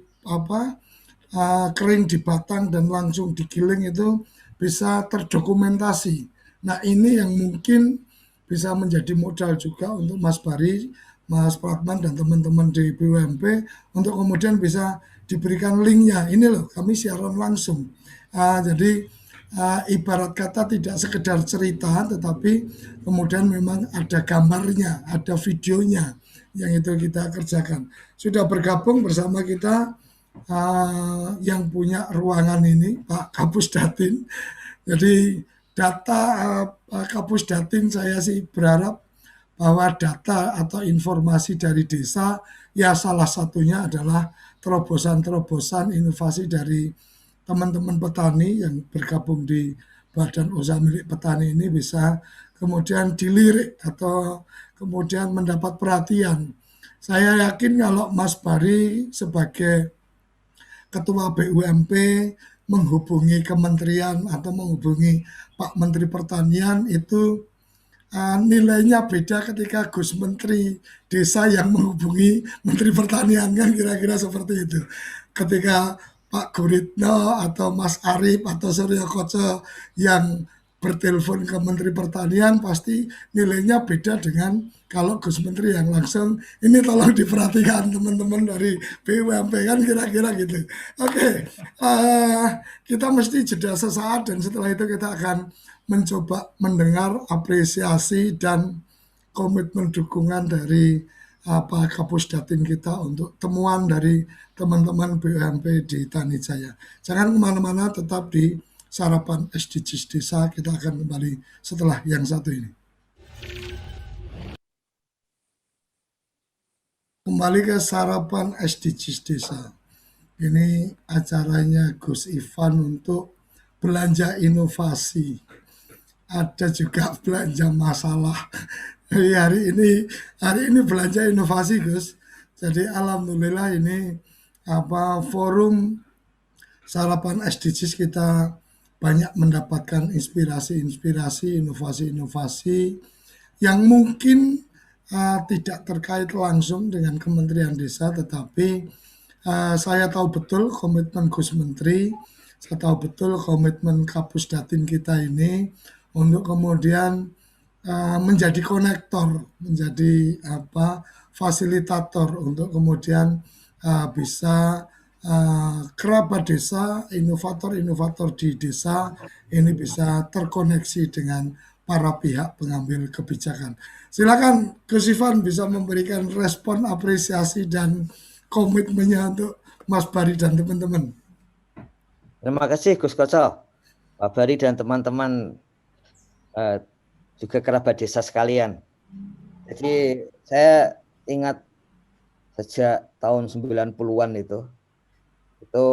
kering di batang dan langsung digiling itu bisa terdokumentasi. Nah, ini yang mungkin bisa menjadi modal juga untuk Mas Bari, Mas Pratman, dan teman-teman di BUMP untuk kemudian bisa diberikan linknya. Ini loh, kami siaran langsung. Jadi ibarat kata tidak sekedar cerita, tetapi kemudian memang ada gambarnya, ada videonya yang itu kita kerjakan. Sudah bergabung bersama kita yang punya ruangan ini, Pak Kapus Datin. Jadi data Kapus Datin, saya sih berharap bahwa data atau informasi dari desa, ya salah satunya adalah terobosan-terobosan inovasi dari teman-teman petani yang bergabung di Badan Usaha Milik Petani ini bisa kemudian dilirik atau kemudian mendapat perhatian. Saya yakin kalau Mas Bari sebagai Ketua BUMP menghubungi kementerian atau menghubungi Pak Menteri Pertanian itu nilainya beda ketika Gus Menteri Desa yang menghubungi Menteri Pertanian, kan kira-kira seperti itu. Ketika Pak Guritno atau Mas Arief atau Surya Koco yang bertelepon ke Menteri Pertanian, pasti nilainya beda dengan kalau Gus Menteri yang langsung, ini tolong diperhatikan teman-teman dari BUMP, kan kira-kira gitu. Oke, kita mesti jeda sesaat dan setelah itu kita akan mencoba mendengar apresiasi dan komitmen dukungan dari Kapus Datin kita untuk temuan dari teman-teman BUMP di Tanijaya. Jangan kemana-mana, tetap di Sarapan SDGs Desa. Kita akan kembali setelah yang satu ini. Kembali ke Sarapan SDGs Desa. Ini acaranya Gus Ivan untuk belanja inovasi. Ada juga belanja masalah. Hari ini belanja inovasi, Gus. Jadi alhamdulillah ini forum Sarapan SDGs kita banyak mendapatkan inspirasi-inspirasi, inovasi-inovasi yang mungkin tidak terkait langsung dengan Kementerian Desa, tetapi saya tahu betul komitmen Gus Menteri, saya tahu betul komitmen Kapus Datin kita ini untuk kemudian menjadi konektor, menjadi fasilitator untuk kemudian bisa kerabat desa, inovator-inovator di desa ini bisa terkoneksi dengan para pihak pengambil kebijakan. Silakan Gus Ivan bisa memberikan respon apresiasi dan komitmennya untuk Mas Bari dan teman-teman. Terima kasih Gus Koco, Pak Bari dan teman-teman juga kerabat desa sekalian. Jadi saya ingat sejak tahun 90-an itu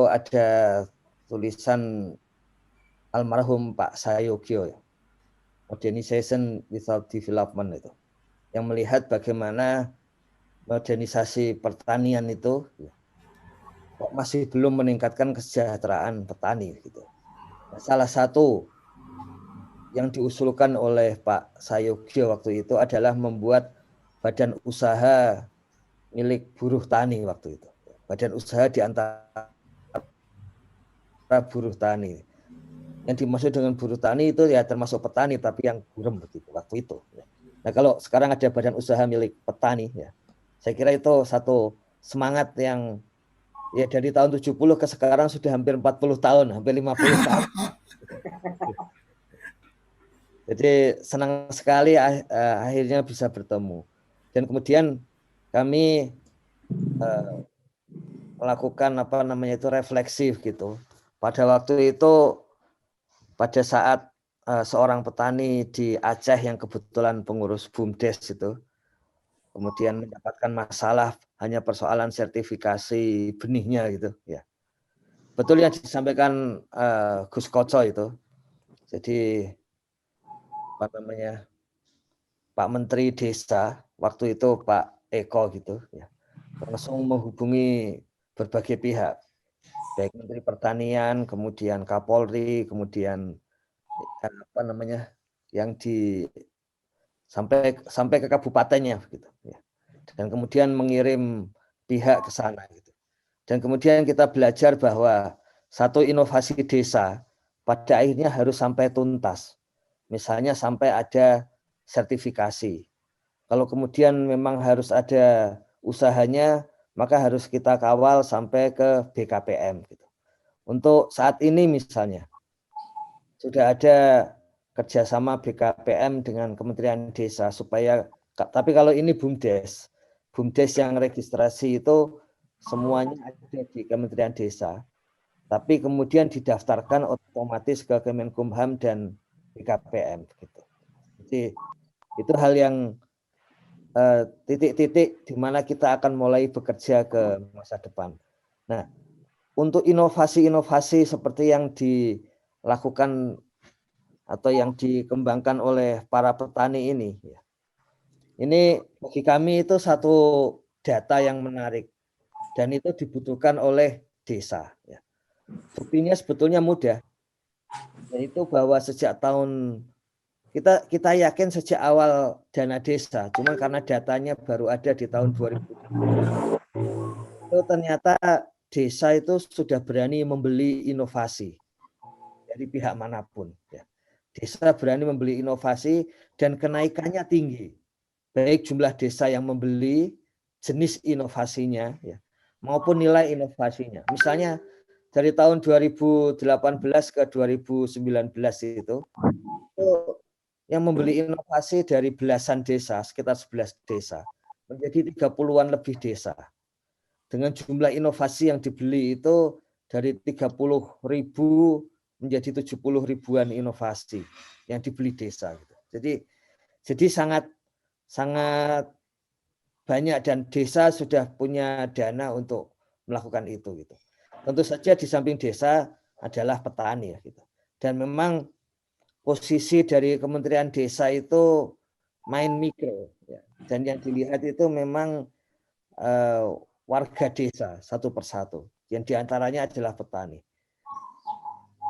ada tulisan almarhum Pak Sayogyo, Modernization Without Development itu, yang melihat bagaimana modernisasi pertanian itu kok masih belum meningkatkan kesejahteraan petani gitu. Salah satu yang diusulkan oleh Pak Sayogyo waktu itu adalah membuat badan usaha milik buruh tani waktu itu. Badan usaha di antara buruh tani. Yang dimaksud dengan buruh tani itu ya termasuk petani tapi yang burem begitu waktu itu. Nah, kalau sekarang ada badan usaha milik petani ya, saya kira itu satu semangat yang ya dari tahun 70 ke sekarang sudah hampir 40 tahun, hampir 50 tahun. Jadi senang sekali akhirnya bisa bertemu. Dan kemudian kami melakukan refleksif gitu. Pada waktu itu, pada saat seorang petani di Aceh yang kebetulan pengurus BUMDes itu, kemudian mendapatkan masalah hanya persoalan sertifikasi benihnya gitu ya. Betul yang disampaikan Gus Koco itu. Jadi apa namanya, Pak Menteri Desa waktu itu Pak Eko gitu ya, langsung menghubungi berbagai pihak, baik Menteri Pertanian, kemudian Kapolri, kemudian apa namanya yang di sampai ke kabupatennya gitu ya. Dan kemudian mengirim pihak ke sana gitu. Dan kemudian kita belajar bahwa satu inovasi desa pada akhirnya harus sampai tuntas. Misalnya sampai ada sertifikasi. Kalau kemudian memang harus ada usahanya, maka harus kita kawal sampai ke BKPM gitu. Untuk saat ini misalnya sudah ada kerjasama BKPM dengan Kementerian Desa supaya, tapi kalau ini BUMDes yang registrasi itu semuanya ada di Kementerian Desa, tapi kemudian didaftarkan otomatis ke Kemenkumham dan BKPM gitu. Jadi itu hal yang titik-titik di mana kita akan mulai bekerja ke masa depan. Nah, untuk inovasi-inovasi seperti yang dilakukan atau yang dikembangkan oleh para petani ini, ya. Ini bagi kami itu satu data yang menarik dan itu dibutuhkan oleh desa. Ya. Buktinya sebetulnya mudah, yaitu bahwa sejak tahun kita yakin sejak awal dana desa, cuma karena datanya baru ada di tahun 2000. Itu ternyata desa itu sudah berani membeli inovasi dari pihak manapun. Ya. Desa berani membeli inovasi dan kenaikannya tinggi. Baik jumlah desa yang membeli, jenis inovasinya, ya, maupun nilai inovasinya. Misalnya dari tahun 2018 ke 2019 itu yang membeli inovasi dari belasan desa, sekitar 11 desa, menjadi 30-an lebih desa. Dengan jumlah inovasi yang dibeli itu dari 30.000 menjadi 70 ribuan inovasi yang dibeli desa. Jadi sangat banyak dan desa sudah punya dana untuk melakukan itu gitu. Tentu saja di samping desa adalah petani ya gitu. Dan memang posisi dari Kementerian Desa itu main mikro ya. Dan yang dilihat itu memang warga desa satu persatu yang diantaranya adalah petani.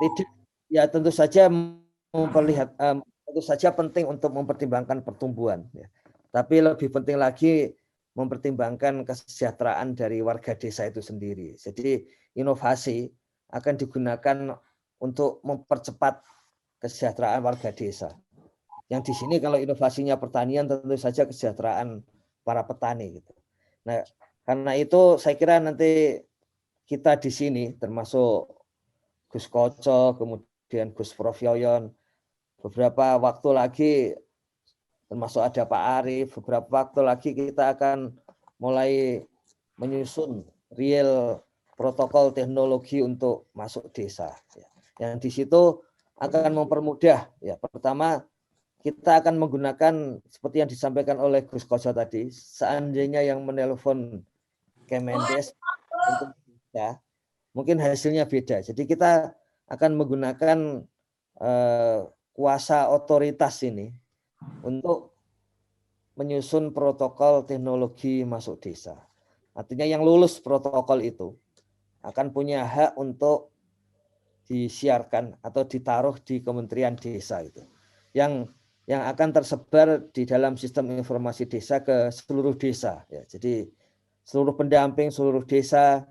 Tidak, ya tentu saja tentu saja penting untuk mempertimbangkan pertumbuhan ya. Tapi lebih penting lagi mempertimbangkan kesejahteraan dari warga desa itu sendiri. Jadi inovasi akan digunakan untuk mempercepat kesejahteraan warga desa. Yang di sini kalau inovasinya pertanian tentu saja kesejahteraan para petani gitu. Nah, karena itu saya kira nanti kita di sini termasuk Gus Koco, kemudian Gus Prof Yoyon, beberapa waktu lagi termasuk ada Pak Arief, beberapa waktu lagi kita akan mulai menyusun real protokol teknologi untuk masuk desa. Yang di situ akan mempermudah. Ya, pertama kita akan menggunakan seperti yang disampaikan oleh Gus Koco tadi, seandainya yang menelpon Kemendes untuk desa, mungkin hasilnya beda. Jadi kita akan menggunakan kuasa otoritas ini untuk menyusun protokol teknologi masuk desa. Artinya yang lulus protokol itu akan punya hak untuk disiarkan atau ditaruh di Kementerian Desa itu. Yang akan tersebar di dalam sistem informasi desa ke seluruh desa. Ya, jadi seluruh pendamping, seluruh desa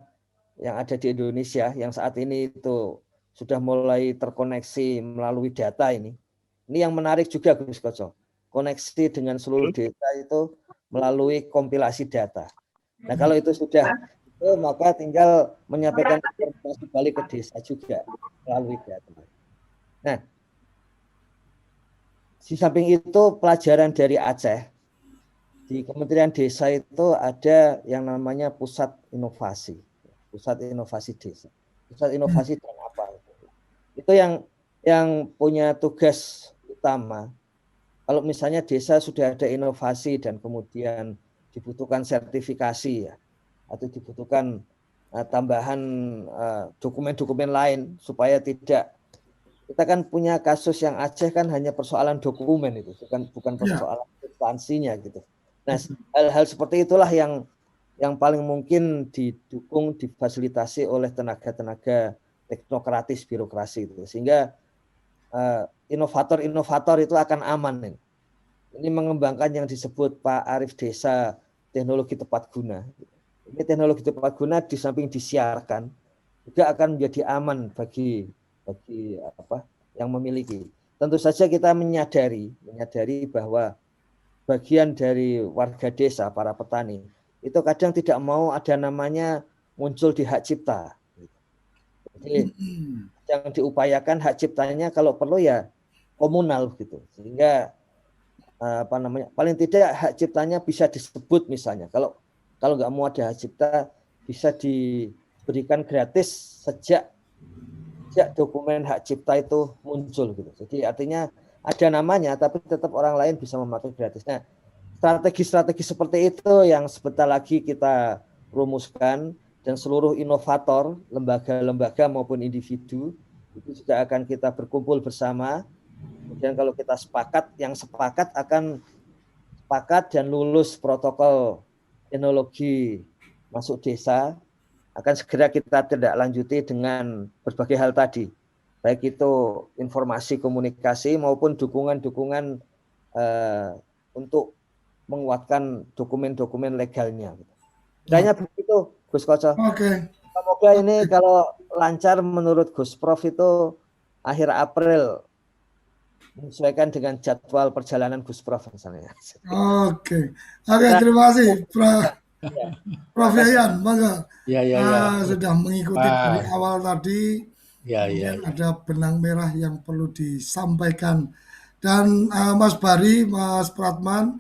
yang ada di Indonesia yang saat ini itu sudah mulai terkoneksi melalui data ini. Ini yang menarik juga Gus Koco. Koneksi dengan seluruh desa itu melalui kompilasi data. Nah kalau itu sudah, maka tinggal menyampaikan informasi balik ke desa juga melalui data. Nah, di samping itu pelajaran dari Aceh, di Kementerian Desa itu ada yang namanya Pusat Inovasi. Pusat Inovasi Desa. Pusat Inovasi dan apa? Itu yang punya tugas utama. Kalau misalnya desa sudah ada inovasi dan kemudian dibutuhkan sertifikasi ya, atau dibutuhkan tambahan dokumen-dokumen lain supaya tidak, kita kan punya kasus yang Aceh kan hanya persoalan dokumen itu, bukan persoalan substansinya gitu. Nah, hal-hal seperti itulah yang paling mungkin didukung, difasilitasi oleh tenaga-tenaga teknokratis birokrasi itu, sehingga inovator-inovator itu akan aman. Ini mengembangkan yang disebut Pak Arief Desa teknologi tepat guna. Ini teknologi tepat guna di samping disiarkan juga akan menjadi aman bagi yang memiliki. Tentu saja kita menyadari bahwa bagian dari warga desa, para petani itu kadang tidak mau ada namanya muncul di hak cipta. Jadi yang diupayakan hak ciptanya kalau perlu ya komunal gitu, sehingga paling tidak hak ciptanya bisa disebut, misalnya kalau nggak mau ada hak cipta bisa diberikan gratis sejak dokumen hak cipta itu muncul gitu. Jadi artinya ada namanya tapi tetap orang lain bisa memakai gratis. Nah, strategi-strategi seperti itu yang sebentar lagi kita rumuskan, dan seluruh inovator, lembaga-lembaga maupun individu itu juga akan kita berkumpul bersama. Kemudian kalau kita sepakat akan sepakat dan lulus protokol teknologi masuk desa, akan segera kita tindak lanjuti dengan berbagai hal tadi, baik itu informasi komunikasi maupun dukungan-dukungan untuk menguatkan dokumen-dokumen legalnya. Kayaknya begitu, Gus Koco. Oke. Semoga ini kalau lancar menurut Gus Prof itu akhir April, menyesuaikan dengan jadwal perjalanan Gus Prof misalnya. Oke, terima kasih Prof Yayan, maka sudah mengikuti dari awal tadi. Kemudian ada benang merah yang perlu disampaikan, dan Mas Bari, Mas Pratman,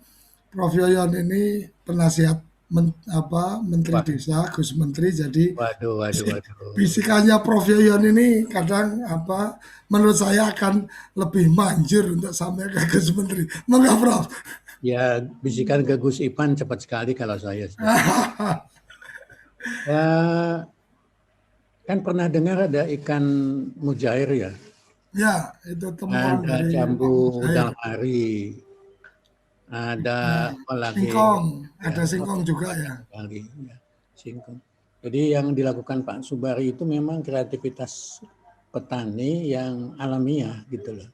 Prof Yayan ini penasihat Menteri Desa, Gus Menteri. Jadi bisikannya Prof Yayan ini kadang menurut saya akan lebih manjur untuk sampai ke Gus Menteri. Monggo Prof. Ya, bisikan ke Gus Ipan cepat sekali kalau saya. Kan pernah dengar ada ikan mujair ya? Ya, itu temuan dari jambu dalmari. Ada apalagi? Singkong, ada singkong juga ya. Singkong. Jadi yang dilakukan Pak Subari itu memang kreativitas petani yang alamiah gitu loh.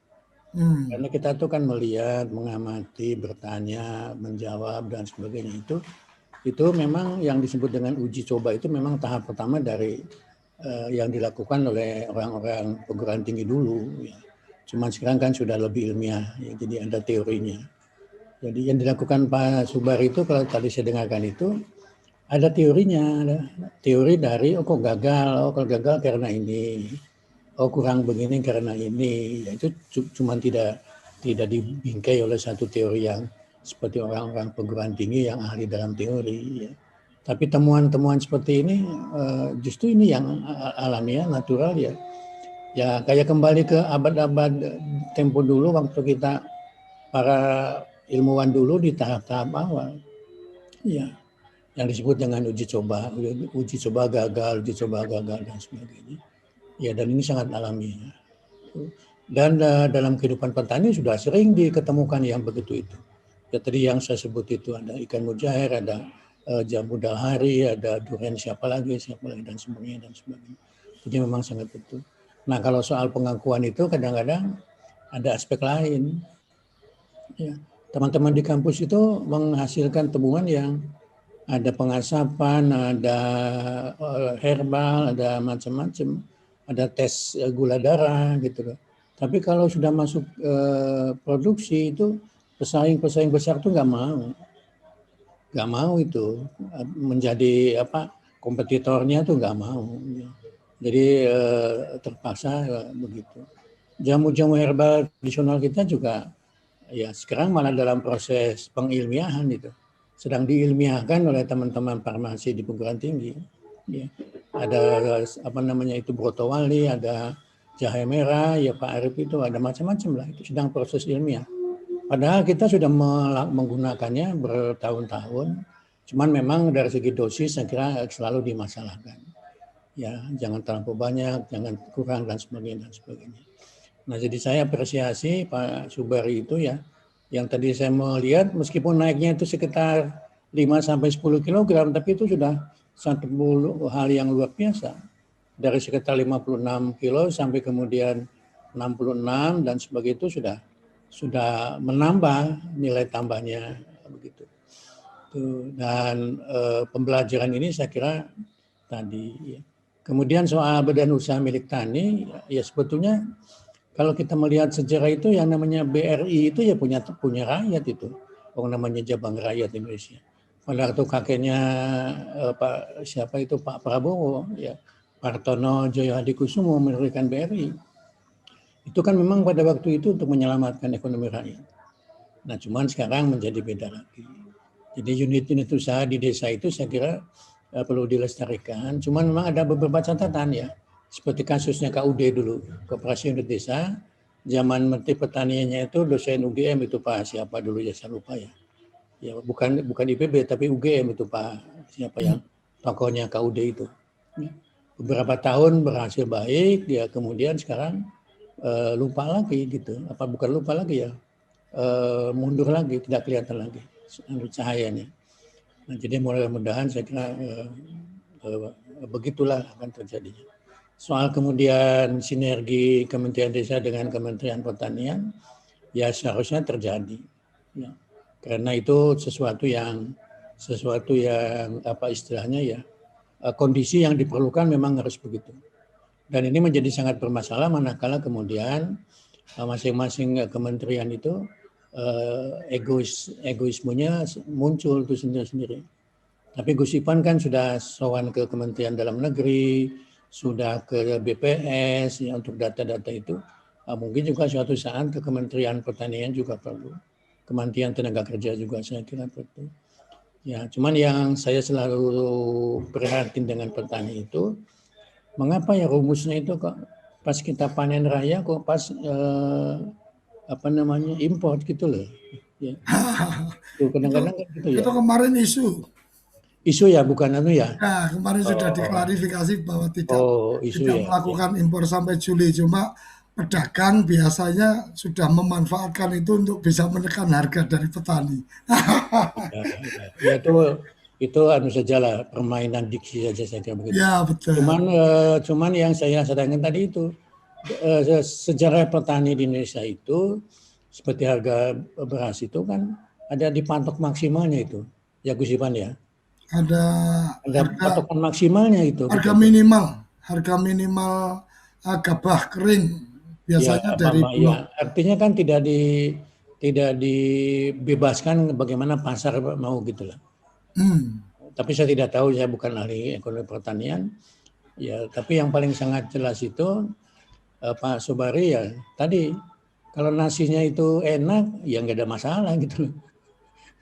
Karena kita tuh kan melihat, mengamati, bertanya, menjawab dan sebagainya, itu memang yang disebut dengan uji coba itu memang tahap pertama dari yang dilakukan oleh orang-orang perguruan tinggi dulu. Ya. Cuman sekarang kan sudah lebih ilmiah, ya, jadi ada teorinya. Jadi yang dilakukan Pak Subari itu kalau tadi saya dengarkan itu ada teorinya, ada teori dari kok gagal, kalau gagal karena ini, kurang begini karena ini. Ya, itu cuma tidak dibingkai oleh satu teori yang seperti orang-orang perguruan tinggi yang ahli dalam teori. Ya. Tapi temuan-temuan seperti ini justru ini yang alamiah, natural ya. Ya kayak kembali ke abad-abad tempo dulu waktu kita para ilmuwan dulu di tahap-tahap awal, ya, yang disebut dengan uji coba gagal, dan sebagainya. Ya, dan ini sangat alami. Dan dalam kehidupan petani sudah sering diketemukan yang begitu itu. Ya, tadi yang saya sebut itu ada ikan mujair, ada jambu dalhari, ada durian siapa lagi dan sebagainya. Jadi memang sangat betul. Nah, kalau soal pengakuan itu kadang-kadang ada aspek lain. Ya. Teman-teman di kampus itu menghasilkan temuan yang ada pengasapan, ada herbal, ada macam-macam, ada tes gula darah gitu loh. Tapi kalau sudah masuk produksi itu pesaing besar tuh nggak mau itu menjadi kompetitornya tuh nggak mau. Jadi terpaksa begitu. Jamu-jamu herbal tradisional kita juga ya sekarang malah dalam proses pengilmiahan itu, sedang diilmiahkan oleh teman-teman farmasi di perguruan tinggi. Ya. Ada itu brotowali, ada jahe merah, ya Pak Arief itu ada macam-macam lah, itu sedang proses ilmiah. Padahal kita sudah menggunakannya bertahun-tahun Cuman memang dari segi dosis saya kira selalu dimasalahkan. Ya, jangan terlalu banyak, jangan kurang dan sebagainya. Nah, jadi saya apresiasi Pak Subari itu ya, yang tadi saya melihat meskipun naiknya itu sekitar 5-10 kg, tapi itu sudah satu hal yang luar biasa. Dari sekitar 56 kilo sampai kemudian 66 dan sebagainya itu sudah menambah nilai tambahnya begitu. Dan pembelajaran ini saya kira tadi ya. Kemudian soal badan usaha milik tani ya sebetulnya kalau kita melihat sejarah itu yang namanya BRI itu ya punya rakyat itu. Orang namanya Jabang Rakyat Indonesia. Pada waktu kakeknya Pak Prabowo ya, Partono Djoyo Hadikusumo mendirikan BRI. Itu kan memang pada waktu itu untuk menyelamatkan ekonomi rakyat. Nah, cuman sekarang menjadi beda lagi. Jadi unit-unit usaha di desa itu saya kira perlu dilestarikan. Cuman memang ada beberapa catatan ya. Seperti kasusnya KUD dulu, Koperasi Unit Desa. Zaman Menteri Pertaniannya itu dosen UGM itu Pak siapa dulu ya saya lupa ya. Ya bukan IPB tapi UGM itu Pak siapa yang tokohnya KUD itu. Beberapa tahun berhasil baik, dia kemudian sekarang lupa lagi gitu. Apa bukan lupa lagi ya? Mundur lagi, tidak kelihatan lagi cahayanya. Nah, jadi mudah-mudahan saya kira begitulah akan terjadi. Soal kemudian sinergi Kementerian Desa dengan Kementerian Pertanian, ya seharusnya terjadi. Ya. Karena itu sesuatu yang apa istilahnya ya, kondisi yang diperlukan memang harus begitu. Dan ini menjadi sangat bermasalah manakala kemudian masing-masing kementerian itu egoismenya muncul itu sendiri-sendiri. Tapi Gus Ipon kan sudah sowan ke Kementerian Dalam Negeri, sudah ke BPS ya, untuk data-data itu. Mungkin juga suatu saat ke Kementerian Pertanian juga perlu. Kementerian Tenaga Kerja juga saya kira perlu. Ya, cuman yang saya selalu prihatin dengan petani itu, mengapa ya rumusnya itu kok pas kita panen raya kok pas import gitu loh. Ya. Kadang-kadang gitu ya. Itu kemarin Isu ya, bukan ya. Nah, kemarin sudah diklarifikasi bahwa tidak ya. melakukan impor sampai Juli. Cuma pedagang biasanya sudah memanfaatkan itu untuk bisa menekan harga dari petani. Ya itu sajalah permainan diksi saja saya kira begitu. Ya betul. Cuman yang saya sedangkan tadi itu sejarah petani di Indonesia itu seperti harga beras itu kan ada dipatok maksimalnya itu. Ya Gus Ipan ya. Ada patokan maksimalnya itu. Harga minimal gabah kering biasanya ya, dari Bulog. Ya, artinya kan tidak dibebaskan bagaimana pasar mau gitu lah. Tapi saya tidak tahu, saya bukan ahli ekonomi pertanian. Ya, tapi yang paling sangat jelas itu Pak Subari ya tadi kalau nasinya itu enak ya nggak ada masalah gitu.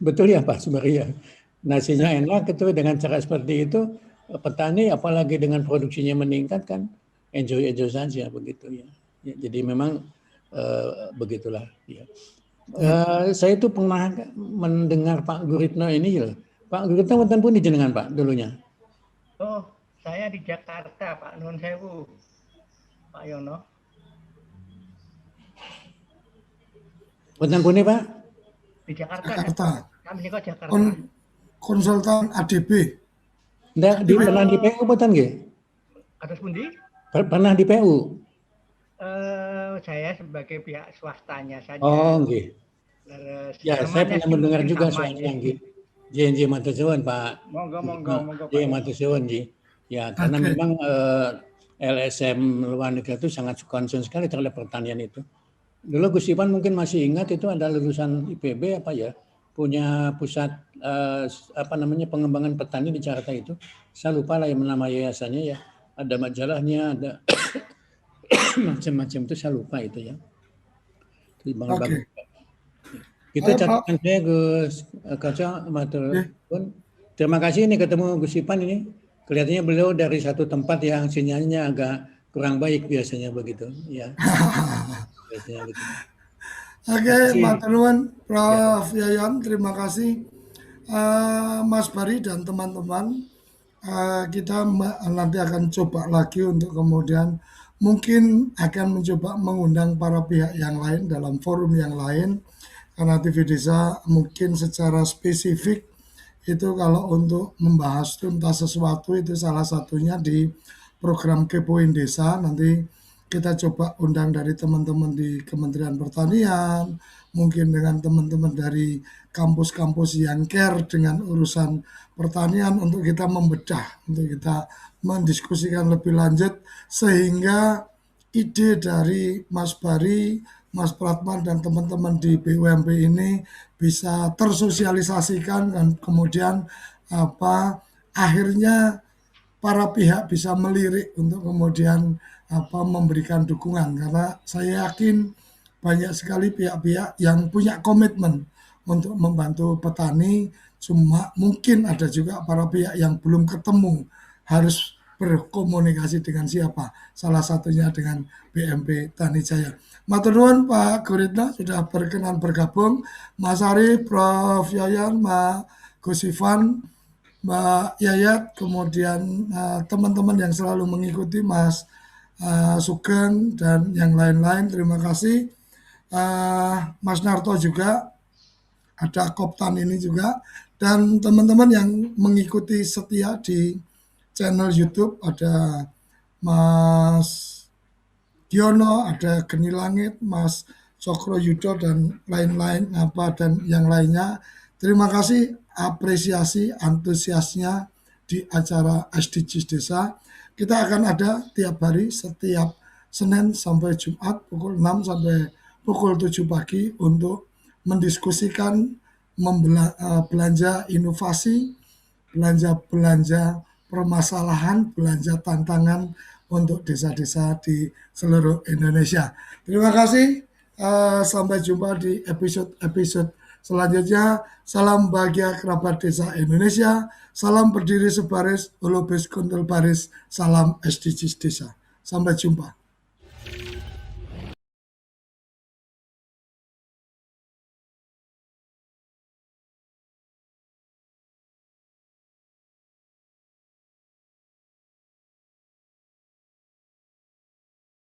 Betul ya Pak Subari ya. Nasinya enak itu dengan cara seperti itu petani apalagi dengan produksinya meningkat kan enjoy saja begitu ya. Jadi memang begitulah ya. Saya itu pernah mendengar Pak Guritno ini loh. Pak Guritno wonten pundi jenengan Pak dulunya? Oh, saya di Jakarta Pak Nuwun Sewu. Pak Yono. Wonten pundi Pak? Di Jakarta. Kami di Jakarta. Konsultan ADB. Nggak, pernah di PU bukan nggih? Atas pundi? Pernah di PU? Saya sebagai pihak swastanya saja. Oh, nggih. Ya, saya pernah mendengar juga soalnya nggih. JNJ matur suwun Pak. Monggo. JNJ matur suwun nggih. Ya, karena memang LSM luar negeri itu sangat concern sekali terhadap pertanian itu. Dulu Gus Ipan mungkin masih ingat itu ada lulusan IPB apa ya? Punya pusat pengembangan petani di Jakarta itu. Saya lupa lah yang nama yayasannya ya. Ada majalahnya, ada macam-macam itu saya lupa itu ya. Itu catatan saya Gus Kaca matur. Terima kasih ini ketemu Gus Ipan ini. Kelihatannya beliau dari satu tempat yang sinyalnya agak kurang baik biasanya begitu ya. Biasanya gitu. Oke, matur nuwun Prof. Yayan, terima kasih Mas Bari dan teman-teman, kita nanti akan coba lagi untuk kemudian mungkin akan mencoba mengundang para pihak yang lain dalam forum yang lain, karena TV Desa mungkin secara spesifik itu kalau untuk membahas tuntas sesuatu itu salah satunya di program Kepoin Desa. Nanti kita coba undang dari teman-teman di Kementerian Pertanian, mungkin dengan teman-teman dari kampus-kampus yang care dengan urusan pertanian untuk kita membedah, untuk kita mendiskusikan lebih lanjut sehingga ide dari Mas Bari, Mas Pratman dan teman-teman di BUMP ini bisa tersosialisasikan dan kemudian akhirnya para pihak bisa melirik untuk kemudian memberikan dukungan, karena saya yakin banyak sekali pihak-pihak yang punya komitmen untuk membantu petani, cuma mungkin ada juga para pihak yang belum ketemu harus berkomunikasi dengan siapa, salah satunya dengan BMP Tani Jaya. Matur nuwun Pak Guritno sudah berkenan bergabung, Mas Ari, Prof Yayan, Mbak Gusifan, Mbak Yayat, kemudian teman-teman yang selalu mengikuti, Mas Sugeng dan yang lain-lain, terima kasih. Mas Narto juga, ada Koptan ini juga, dan teman-teman yang mengikuti setia di channel YouTube, ada Mas Diono, ada Geni Langit, Mas Cokro Yudo dan lain-lain dan yang lainnya. Terima kasih apresiasi antusiasnya di acara SDGs Desa. Kita akan ada tiap hari setiap Senin sampai Jumat pukul 6 sampai pukul 7 pagi untuk mendiskusikan belanja inovasi, belanja permasalahan, belanja tantangan untuk desa-desa di seluruh Indonesia. Terima kasih. Sampai jumpa di episode selanjutnya. Salam bahagia kerabat desa Indonesia. Salam berdiri sebaris, ulubis kuntul baris. Salam SDGs Desa. Sampai jumpa.